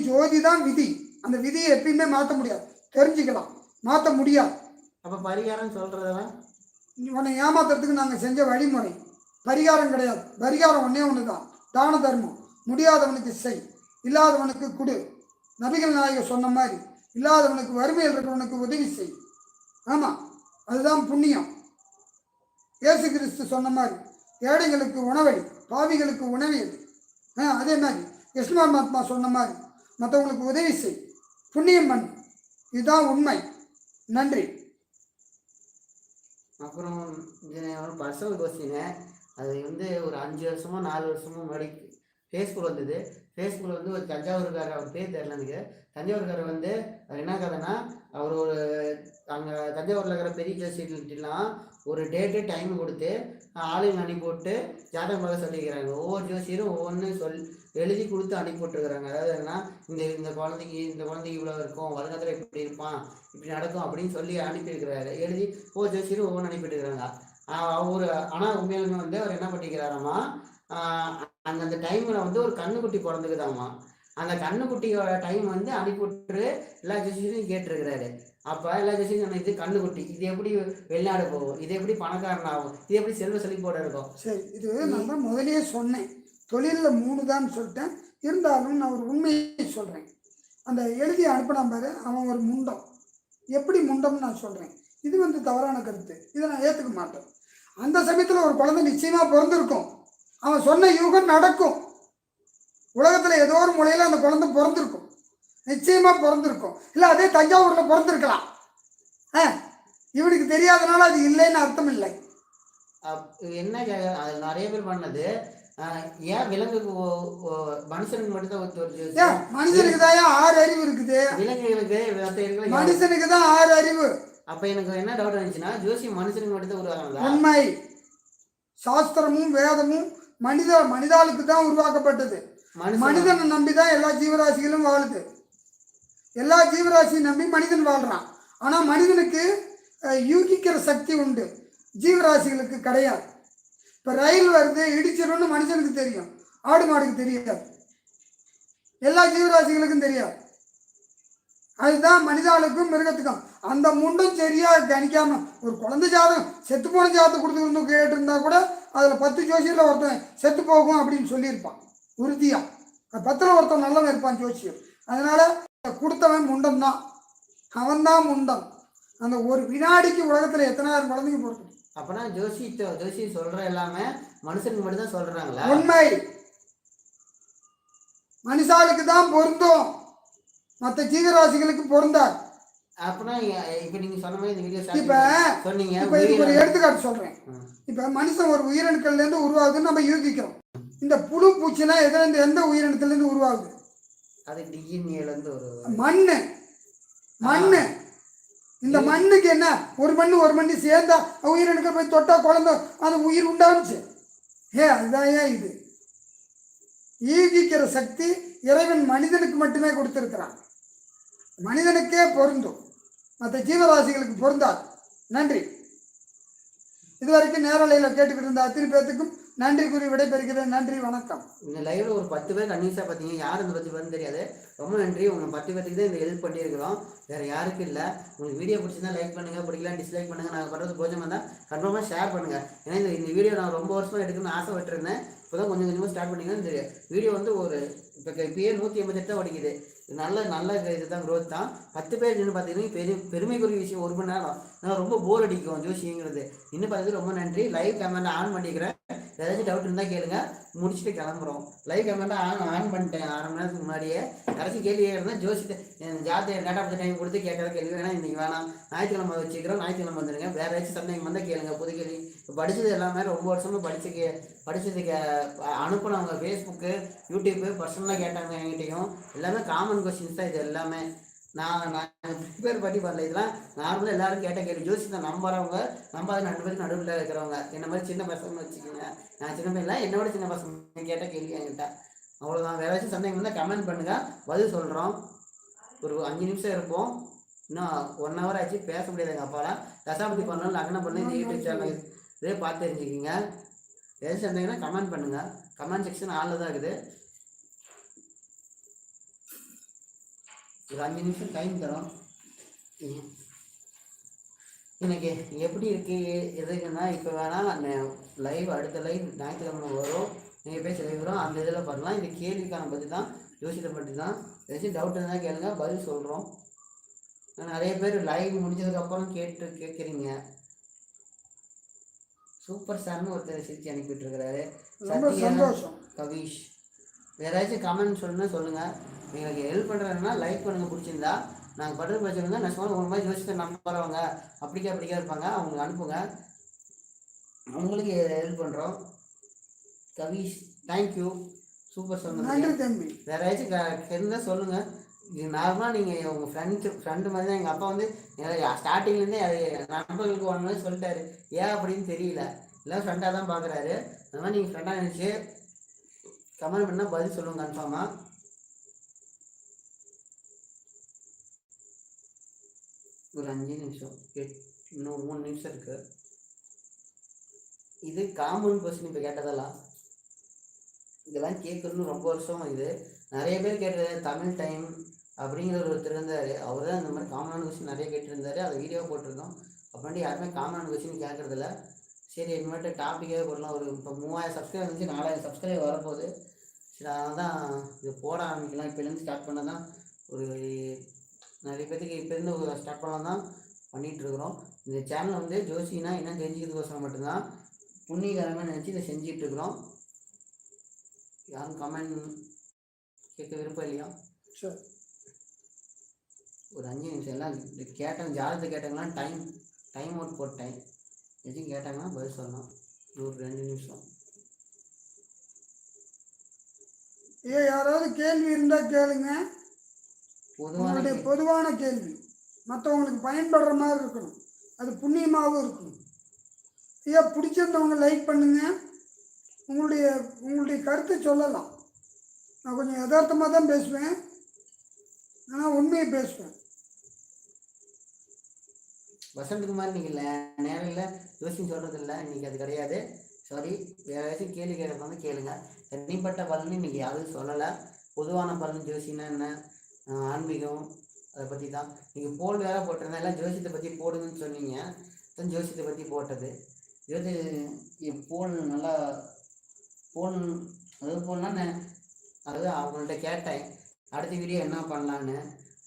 ஜோதி தான் விதி. அந்த விதியை எப்பயுமே மாற்ற முடியாது, தெரிஞ்சுக்கலாம், மாற்ற முடியாது. அப்போ பரிகாரம் சொல்கிறதெல்லாம் உன்னை ஏமாத்துறதுக்கு நாங்கள் செஞ்ச வழிமுறை, பரிகாரம் கிடையாது. பரிகாரம் ஒன்றே ஒன்று தான், தான தர்மம். முடியாதவனுக்கு செய், இல்லாதவனுக்கு கொடு. நபிகள் நாயகர் சொன்ன மாதிரி இல்லாதவனுக்கு வறுமையில் இருக்கிறவனுக்கு உதவி செய். ஆமாம், அதுதான் புண்ணியம். இயேசு கிறிஸ்து சொன்ன மாதிரி ஏழைகளுக்கு உணவளி, பாவிகளுக்கு உணவியது. அதே மாதிரி கிருஷ்ண பரமாத்மா சொன்ன மாதிரி மற்றவங்களுக்கு உதவி செய், புண்ணியம் பண்ணு. இதுதான் உண்மை. நன்றி. அப்புறம் ஒரு பர்சனல் கொஸ்டின், அது வந்து ஒரு 5 வருஷமோ 4 வருஷமோ முன்னாடி ஃபேஸ்புக் வந்தது. ஃபேஸ்புக்கில் வந்து ஒரு தஞ்சாவூர்காரர், அவர் பேர் தெரியல எனக்கு, தஞ்சாவூர்காரர் வந்து அவர் என்ன கதைன்னா, அவர் ஒரு அங்கே தஞ்சாவூரில் இருக்கிற பெரிய ஜோசியர்கிட்டலாம் ஒரு டேட்டு டைம் கொடுத்து ஆளுங்க அனுப்பி போட்டு ஜாதகம் பார்க்க சொல்லிக்கிறாங்க. ஒவ்வொரு ஜோசியரும் ஒவ்வொன்று எழுதி கொடுத்து அனுப்பி போட்டுருக்குறாங்க. அதாவது என்னன்னா, இந்த குழந்தைக்கு இவ்வளோ இருக்கும், வருங்காலத்தில் இப்படி இருப்பான், இப்படி நடக்கும் அப்படின்னு சொல்லி அனுப்பியிருக்கிறாரு. எழுதி ஒவ்வொரு ஜோசியரும் ஒவ்வொன்று அனுப்பிட்டு இருக்கிறாங்க. ஆனால் உண்மையிலுமே வந்து அவர் என்ன பண்ணிக்கிறாராமா, அந்த டைமில் வந்து ஒரு கண்ணுக்குட்டி பிறந்துக்குதாமா. அந்த கண்ணுக்குட்டியோட டைம் வந்து அனுப்பிவிட்டு எல்லா ஜோசியரையும் கேட்டிருக்கிறாரு. அப்போ எல்லா ஜோசியரும் சொன்ன, இது கண்ணுக்குட்டி, இது எப்படி வெளிநாடு போகும், இது எப்படி பணக்காரன் ஆகும், இது எப்படி செல்வ செழிப்போட இருக்கும். சரி, இது நான் தான் முதலே சொன்னேன், தொழிலில் 3 தான் சொல்லிட்டேன். இருந்தாலும் நான் ஒரு உண்மையை சொல்கிறேன். அந்த எழுதி அனுப்பினா பாரு, அவன் ஒரு முண்டம். எப்படி முண்டம்னு நான் சொல்கிறேன். இது வந்து தவறான கருத்து, இதை நான் ஏற்றுக்க மாட்டேன். அந்த சமயத்தில் ஒரு குழந்தை நிச்சயமாக பிறந்திருக்கும், அவன் சொன்ன யூகம் நடக்கும். உலகத்தில் ஏதோ ஒரு முறையில் அந்த குழந்தை பிறந்திருக்கும், நிச்சயமாக பிறந்திருக்கும். இல்லை அதே தஞ்சாவூரில் பிறந்திருக்கலாம். இவனுக்கு தெரியாதனால அது இல்லைன்னு அர்த்தம் இல்லை. என்ன அது நிறைய பேர் பண்ணது, ஏன் விலங்குக்கு மனுஷனுக்கு மட்டும் தான் மனுஷனுக்கு தான் 6 அறிவு இருக்குது, விலங்குகளுக்கு மனுஷனுக்கு தான் 6 அறிவு. அப்போ எனக்கு என்ன டவுட் இருந்துச்சுன்னா, ஜோசியம் மனுஷனுக்கு மட்டும் தான் உருவாங்க. உண்மை. சாஸ்திரமும் வேதமும் மனிதாளுக்கு தான் உருவாக்கப்பட்டது. மனிதனை நம்பி தான் எல்லா ஜீவராசிகளும் வாழுது. எல்லா ஜீவராசியும் நம்பி மனிதன் வாழ்றான். ஆனால் மனிதனுக்கு யூகிக்கிற சக்தி உண்டு, ஜீவராசிகளுக்கு கிடையாது. இப்போ ரயில் வருது, இடிச்சிடும்னு மனுஷனுக்கு தெரியும், ஆடு மாடுக்கு தெரியாது, எல்லா ஜீவராசிகளுக்கும் தெரியாது. அதுதான் மனிதாளுக்கும் மிருகத்துக்கும். அந்த முண்டும் சரியாக கணிக்காம ஒரு குழந்தை ஜாதகம் செத்து போன ஜாதகத்தை கொடுத்து கேட்டிருந்தா கூட அதில் 10 ஜோசியரில் ஒருத்தன் செத்து போகும் அப்படின்னு சொல்லியிருப்பான் உறுதியாக. 10ல் ஒருத்தன் நல்லவன் இருப்பான் ஜோசியர். அதனால் கொடுத்தவன் முண்டம் தான், அவன் தான் முண்டம். அந்த ஒரு வினாடிக்கு உலகத்தில் எத்தனாயிரம் குழந்தைங்க போகிறது. அப்போனா ஜோசி சொல்கிற எல்லாமே மனுஷனுக்கு மட்டும் தான் சொல்கிறாங்களா? உண்மை. மனுஷாளுக்கு தான் பொருந்தும், மற்ற ஜீவராசிகளுக்கு பொருந்தாது. அப்பனா இப்போ நீங்கள் சொன்ன மாதிரி இந்த வீடியோ இப்போ சொன்னீங்க. இப்போ இதுக்கு ஒரு எடுத்துக்காட்டு சொல்கிறேன். இப்போ மனுஷன் ஒரு உயிரணுக்கள்லேருந்து உருவாகுதுன்னு நம்ம யூகிக்கிறோம். இந்த புழு பூச்சினா எதுலேருந்து, எந்த உயிரினத்துலேருந்து உருவாகுது? அது டிஎன்ஏலேருந்து ஒரு மண்ணு. இந்த மண்ணுக்கு என்ன, ஒரு மண்ணு சேர்ந்தா உயிரணுக்கள் போய் தொட்டா குழந்தை அது உயிர் உண்டானுச்சு. அதுதான் இது யூகிக்கிற சக்தி இறைவன் மனிதனுக்கு மட்டுமே கொடுத்திருக்கிறான். மனிதனுக்கே பொருந்தும், மற்ற ஜீவராசிகளுக்கு பொருந்தாது. நன்றி. இதுவரைக்கும் நேரலையில் கேட்டுக்கிட்டு இருந்த அத்தனை பேர்த்துக்கும் நன்றி கூறி விடைபெறுகிறேன். நன்றி, வணக்கம். இந்த லைவ்ல ஒரு 10 பேர் கன்வின்ஸாக பார்த்தீங்க. யார் இந்த 10 பேர்னு தெரியாது. ரொம்ப நன்றி. உங்கள் 10 பேருக்கு தான் இந்த ஹெல்ப் பண்ணியிருக்கிறோம், வேறு யாருக்கும் இல்லை. உங்களுக்கு வீடியோ பிடிச்சிருந்தா லைக் பண்ணுங்கள், பிடிக்கலாம் டிஸ்லைக் பண்ணுங்கள். நாங்கள் பண்ணுறது பிரோஜனமாக இருந்தால் கன்ஃபார்மாக ஷேர் பண்ணுங்கள். ஏன்னா இந்த வீடியோ நான் ரொம்ப வருஷமாக எடுக்கணும்னு ஆசைப்பட்டிருந்தேன். இப்போ தான் கொஞ்சம் கொஞ்சமாக ஸ்டார்ட் பண்ணிங்கன்னா இந்த வீடியோ வந்து ஒரு இப்போயே 188 தான் ஓடிக்குது. நல்ல இதுதான் க்ரோத் தான். 10 பேர் இன்னும் பார்த்தீங்கன்னா பெருமைக்குரிய விஷயம். 1 மணி நேரம் நான் ரொம்ப போர் அடிக்கும் ஜோசிங்கிறது. இன்னும் பார்த்தது ரொம்ப நன்றி. லைவ் கேமரா ஆன் பண்ணிக்கிறேன். ஏதாச்சும் டவுட் இருந்தால் கேளுங்க, முடிச்சுட்டு கிளம்புறோம். லைவ் கேமரா ஆன் பண்ணிட்டேன் 1/2 மணி நேரத்துக்கு முன்னாடியே. யாராச்சும் கேள்வி கேட்குறதா ஜோசிட்டு ஜாத்தை டேட்டா பற்றி டைம் கொடுத்து கேட்குற கேள்வி வேணால் இன்றைக்கி வேணாம், ஞாயிற்றுக்கிழமை வச்சுக்கிறோம். ஞாயிற்றுக்கிழமை வந்துடுங்க. வேறு ஏதாச்சும் சந்தேகம் வந்தால் கேளுங்க. புது கேள்வி இப்போ படித்தது எல்லாமே ரொம்ப வருஷமாக படித்ததுக்கு அனுப்பினவங்க ஃபேஸ்புக்கு, யூடியூப்பு பர்சனலாக கேட்டாங்க. என்கிட்டையும் எல்லாமே காமன் கொஸ்டின்ஸ் தான். இது எல்லாமே நான் ப்ரிப்பேர் பண்ணி வரல. இதெல்லாம் நார்மலாக எல்லாரும் கேட்ட கேள்வி. ஜோசியத்தை நம்புறவங்க நம்பாத 2 பேருக்கு நடுவில் இருக்கிறவங்க, என்ன மாதிரி சின்ன பசங்க வச்சுக்கோங்க. நான் சின்ன பையன் இல்லை, என்னோட சின்ன பசங்க கேட்ட கேள்வி என்கிட்ட. அவ்வளோதான். வேறு ஏதாச்சும் சந்தேகம் இருந்தால் கமெண்ட் பண்ணுங்கள், பதில் சொல்கிறோம். ஒரு 5 நிமிஷம் இருப்போம். இன்னும் 1 ஹவர் ஆச்சு, பேச முடியாது. எங்கள் அப்பாலாம் தசாபதி பண்ணலாம், லக்னம் பண்ணி இந்த யூடியூப் சேனல் இதே பார்த்து தெரிஞ்சுக்கிங்க. ஏதாச்சும் சந்தேகம்னா கமெண்ட் பண்ணுங்கள். கமெண்ட் செக்ஷன் ஆளில் தான் இருக்குது. ஒரு 5 நிமிஷம் டைம் தரோம். எனக்கு எப்படி இருக்குது எதுக்குன்னா, இப்போ வேணால் லைவ் அடுத்த லைவ் ஞாயிற்றுக்கிழமை வரும், நீங்கள் பேச லைவ் வரும். அந்த இதில் பண்ணலாம். இந்த கேள்விக்கான பற்றி தான், யோசித்த பற்றி தான். ஏதாச்சும் டவுட் இருந்தால் கேளுங்க, பதில் சொல்கிறோம். நிறைய பேர் லைவ் முடிஞ்சதுக்கப்புறம் கேட்குறீங்க. சூப்பர் ஸ்டார்னு ஒருத்தர் சிரிச்சு அனுப்பிட்டுருக்கிறாரு. சந்தோஷம். கவிஷ் வேறு ஏதாச்சும் கமெண்ட் சொல்லுங்கள். எங்களுக்கு ஹெல்ப் பண்ணுறதுனா லைக் பண்ணுங்கள். பிடிச்சிருந்தா நாங்கள் படுறது பிரச்சனை நான் சொன்ன ஒரு மாதிரி யோசிச்சு நம்புறவங்க அப்படிக்கா இருப்பாங்க, அவங்களுக்கு அனுப்புங்க. அவங்களுக்கு ஹெல்ப் பண்ணுறோம். கவிஷ் தேங்க்யூ, சூப்பர் சொன்னீங்க. வேறு ஏதாச்சும் இருந்தால் சொல்லுங்கள். இது நார்மலாக நீங்கள் உங்கள் ஃப்ரெண்டு மாதிரி தான். எங்கள் அப்பா வந்து ஸ்டார்டிங்லேருந்தே நண்பர்களுக்கு ஒன்று மாதிரி சொல்லிட்டாரு. ஏன் அப்படின்னு தெரியல, எல்லாம் ஃப்ரெண்டாக தான் பார்க்குறாரு. அந்த மாதிரி நீங்கள் ஃப்ரெண்டாக நினச்சி கமெண்ட் பண்ணால் பதில் சொல்லுங்கள் கன்ஃபார்மாக. ஒரு 5 நிமிஷம், இன்னும் 3 நிமிஷம் இருக்குது. இது காமன் கொஸ்டின். இப்போ கேட்டதெல்லாம் இதெல்லாம் கேட்குறதுன்னு ரொம்ப வருஷம். இது நிறைய பேர் கேட்டது. தமிழ் டைம் அப்படிங்கிற ஒருத்தர் இருந்தார். அவர் தான் இந்த மாதிரி காமனான கொஸ்டின் நிறைய கேட்டிருந்தாரு. அதை வீடியோ போட்டிருந்தோம். அப்புறம் யாருமே காமனான கொஸ்டின் கேட்குறதில்ல. சரி, இனிமேட்டு டாப்பிக்கே போடலாம். ஒரு இப்போ 3000 சப்ஸ்கிரைபர் இருந்துச்சு, 4000 சப்ஸ்கிரைபர் வரப்போகுது. சரி, அதனால தான் இது போட ஆரம்பிக்கலாம். இப்போலேருந்து ஸ்டார்ட் பண்ண தான் ஒரு நிறைய பேருக்கு இப்போருந்து ஸ்டார்ட் பண்ணலாம் தான் பண்ணிகிட்ருக்குறோம். இந்த சேனல் வந்து ஜோசினா என்ன தெரிஞ்சுக்கிறதுக்கோசரம் மட்டும்தான், புண்ணியகரமாக நினச்சி இதை செஞ்சிட்ருக்குறோம். யாரும் கமெண்ட் கேட்க விருப்பம் இல்லையா? சரி, ஒரு 5 நிமிஷம். எல்லாம் கேட்டாங்க, ஜாதகத்தை கேட்டாங்கன்னா டைம் அவுட் போட்டேன். எதுவும் கேட்டாங்கன்னா பதில் சொல்லலாம். ஒரு 2 நிமிஷம். யாராவது கேள்வி இருந்தால் கேளுங்க. பொதுவான கேள்வி, மற்றவங்களுக்கு பயன்படுற மாதிரி இருக்கணும், அது புண்ணியமாகவும் இருக்கணும். பிடிச்சிருந்தவங்க லைக் பண்ணுங்க. உங்களுடைய கருத்தை சொல்லலாம். நான் கொஞ்சம் யதார்த்தமாக தான் பேசுவேன், ஆனால் உண்மையை பேசுவேன். வசந்தகுமார் நீங்கள் நேரில் யோசிச்சு சொல்கிறது இல்லை, இன்றைக்கி அது கிடையாது. சாரி. வேறு ஏதாச்சும் கேள்வி கேட்கறது வந்து கேளுங்க. தனிப்பட்ட பலன்னு இன்றைக்கி யாரும் சொல்லலை. பொதுவான பலன் ஜோசினா என்ன, ஆன்மீகம், அதை பற்றி தான். நீங்கள் போல் வேறு போட்டிருந்தேன். எல்லாம் ஜோசியத்தை பற்றி போடுங்கன்னு சொன்னீங்க. தான் ஜோசியத்தை பற்றி போட்டது. போல் நல்லா போடலான்னு அதாவது அவங்கள்ட்ட கேட்டேன் அடுத்த வீடியோ என்ன பண்ணலான்னு.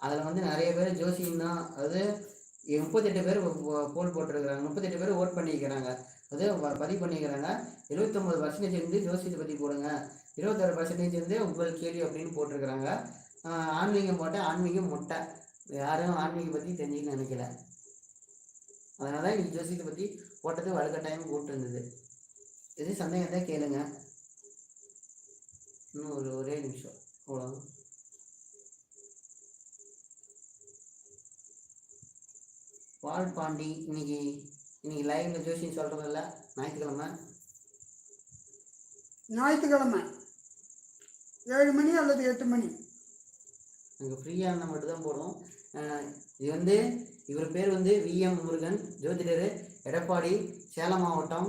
அதில் வந்து நிறைய பேர் ஜோசியம் தான், அதாவது 38 பேர் போல் போட்டிருக்கிறாங்க, 38 பேர் ஓட் பண்ணிக்கிறாங்க, அது பதிவு பண்ணிக்கிறாங்க. 79% இருந்து ஜோசியத்தை பற்றி போடுங்க, 26% இருந்து உங்கள் கேள்வி அப்படின்னு போட்டிருக்கிறாங்க. ஆன்மீகம் போட்டேன், ஆன்மீகம் முட்டை. யாரும் ஆன்மீகம் பற்றி தெரிஞ்சுக்கணும்னு நினைக்கல. அதனால தான் இன்னைக்கு ஜோசியத்தை பற்றி போட்டது வலுக்கட்டாயம் கூப்பிட்டுருந்தது. எது சந்தேகம் தான் கேளுங்க. இன்னும் ஒரே நிமிஷம், அவ்வளோ. பால் பாண்டி இன்னைக்கு லைவ்ல ஜோசியம் சொல்கிறது இல்லை. ஞாயிற்றுக்கிழமை 7 மணி அல்லது 8 மணி. நாங்கள் ஃப்ரீயாக இருந்தால் மட்டும்தான் போடுவோம். இது வந்து இவர் பேர் வந்து விஎம் முருகன், ஜோதிடர், எடப்பாடி, சேலம் மாவட்டம்.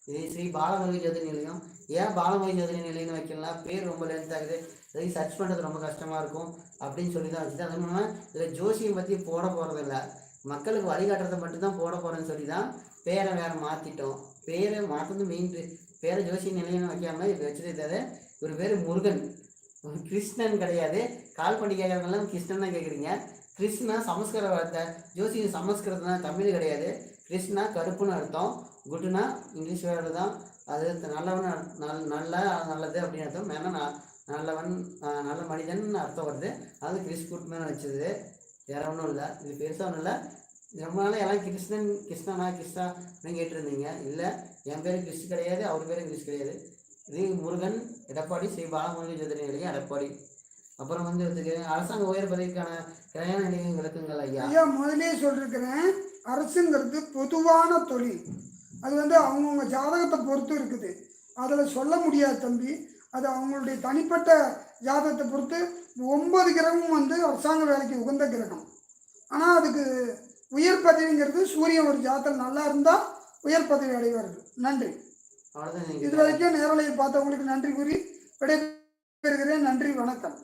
இது ஸ்ரீ பாலமுருகன் ஜோதிட நிலையம். ஏன் பாலமுருகன் ஜோதிட நிலையம்னு வைக்கலாம், பேர் ரொம்ப லென்த் ஆகுது, இதை சர்ச் பண்ணுறது ரொம்ப கஷ்டமாக இருக்கும் அப்படின்னு சொல்லி தான் வச்சுது. அது மூலமாக இதில் ஜோசியம் பற்றி போட போகிறதில்ல, மக்களுக்கு வழிகாட்டுறதை மட்டும்தான் போட போகிறேன்னு சொல்லி தான் பேரை வேறு மாற்றிட்டோம். பேரை மாற்றது மெயின், பேரை ஜோசிய நிலையம்னு வைக்காமல் இது வச்சுட்டு இவர் பேர் முருகன், கிருஷ்ணன் கிடையாது. கால் பண்ணி கேட்குறவங்களாம் கிருஷ்ணன் தான் கேட்குறீங்க. கிருஷ்ணா சமஸ்கிருத வார்த்தை, ஜோசியம் சமஸ்கிருதம் தான், தமிழ் கிடையாது. கிருஷ்ணா கருப்புன்னு அர்த்தம், குட்டுனா இங்கிலீஷ் வேர்டு தான். அது நல்லவன், நல்லது அப்படின்னு அர்த்தம். மேலே நல்லவன், நல்ல மனிதன் அர்த்தம் வருது. அது கிறிஸ் குட்மேன் வச்சது, வேற ஒன்றும் இல்லை. இது பெருசாக ஒன்றும் இல்லை. ரொம்ப நாள் எல்லாம் கிருஷ்ணனா கிருஷ்ணா அப்படின்னு கேட்டுருந்தீங்க. இல்லை, என் பேர் கிறிஸ் கிடையாது, அவர் பேரும் கிறிஸ் கிடையாது. இது முருகன், எடப்பாடி, ஸ்ரீ பாலமுருகன் ஜோதிட நிலையம், எடப்பாடி. அப்புறம் வந்து அரசாங்க உயர் பதவிக்கான கிரையான நிலையம் விளக்குங்கள் ஐயா. ஐயா முதலே சொல்லியிருக்கிறேன், அரசுங்கிறது பொதுவான தொழில். அது வந்து அவங்கவுங்க ஜாதகத்தை பொறுத்து இருக்குது, அதில் சொல்ல முடியாது தம்பி. அது அவங்களுடைய தனிப்பட்ட ஜாதகத்தை பொறுத்து. 9 கிரகமும் வந்து அரசாங்க வேலைக்கு உகந்த கிரகம். ஆனால் அதுக்கு உயர் பதவிங்கிறது சூரியன் ஒரு ஜாதகம் நல்லா இருந்தால் உயர் பதவி அடைவார்கள். நன்றி. அவ்வளோதான். இது வரைக்கும் நேரலையை பார்த்தவங்களுக்கு நன்றி கூறி விடைபெறுகிறேன். நன்றி, வணக்கம்.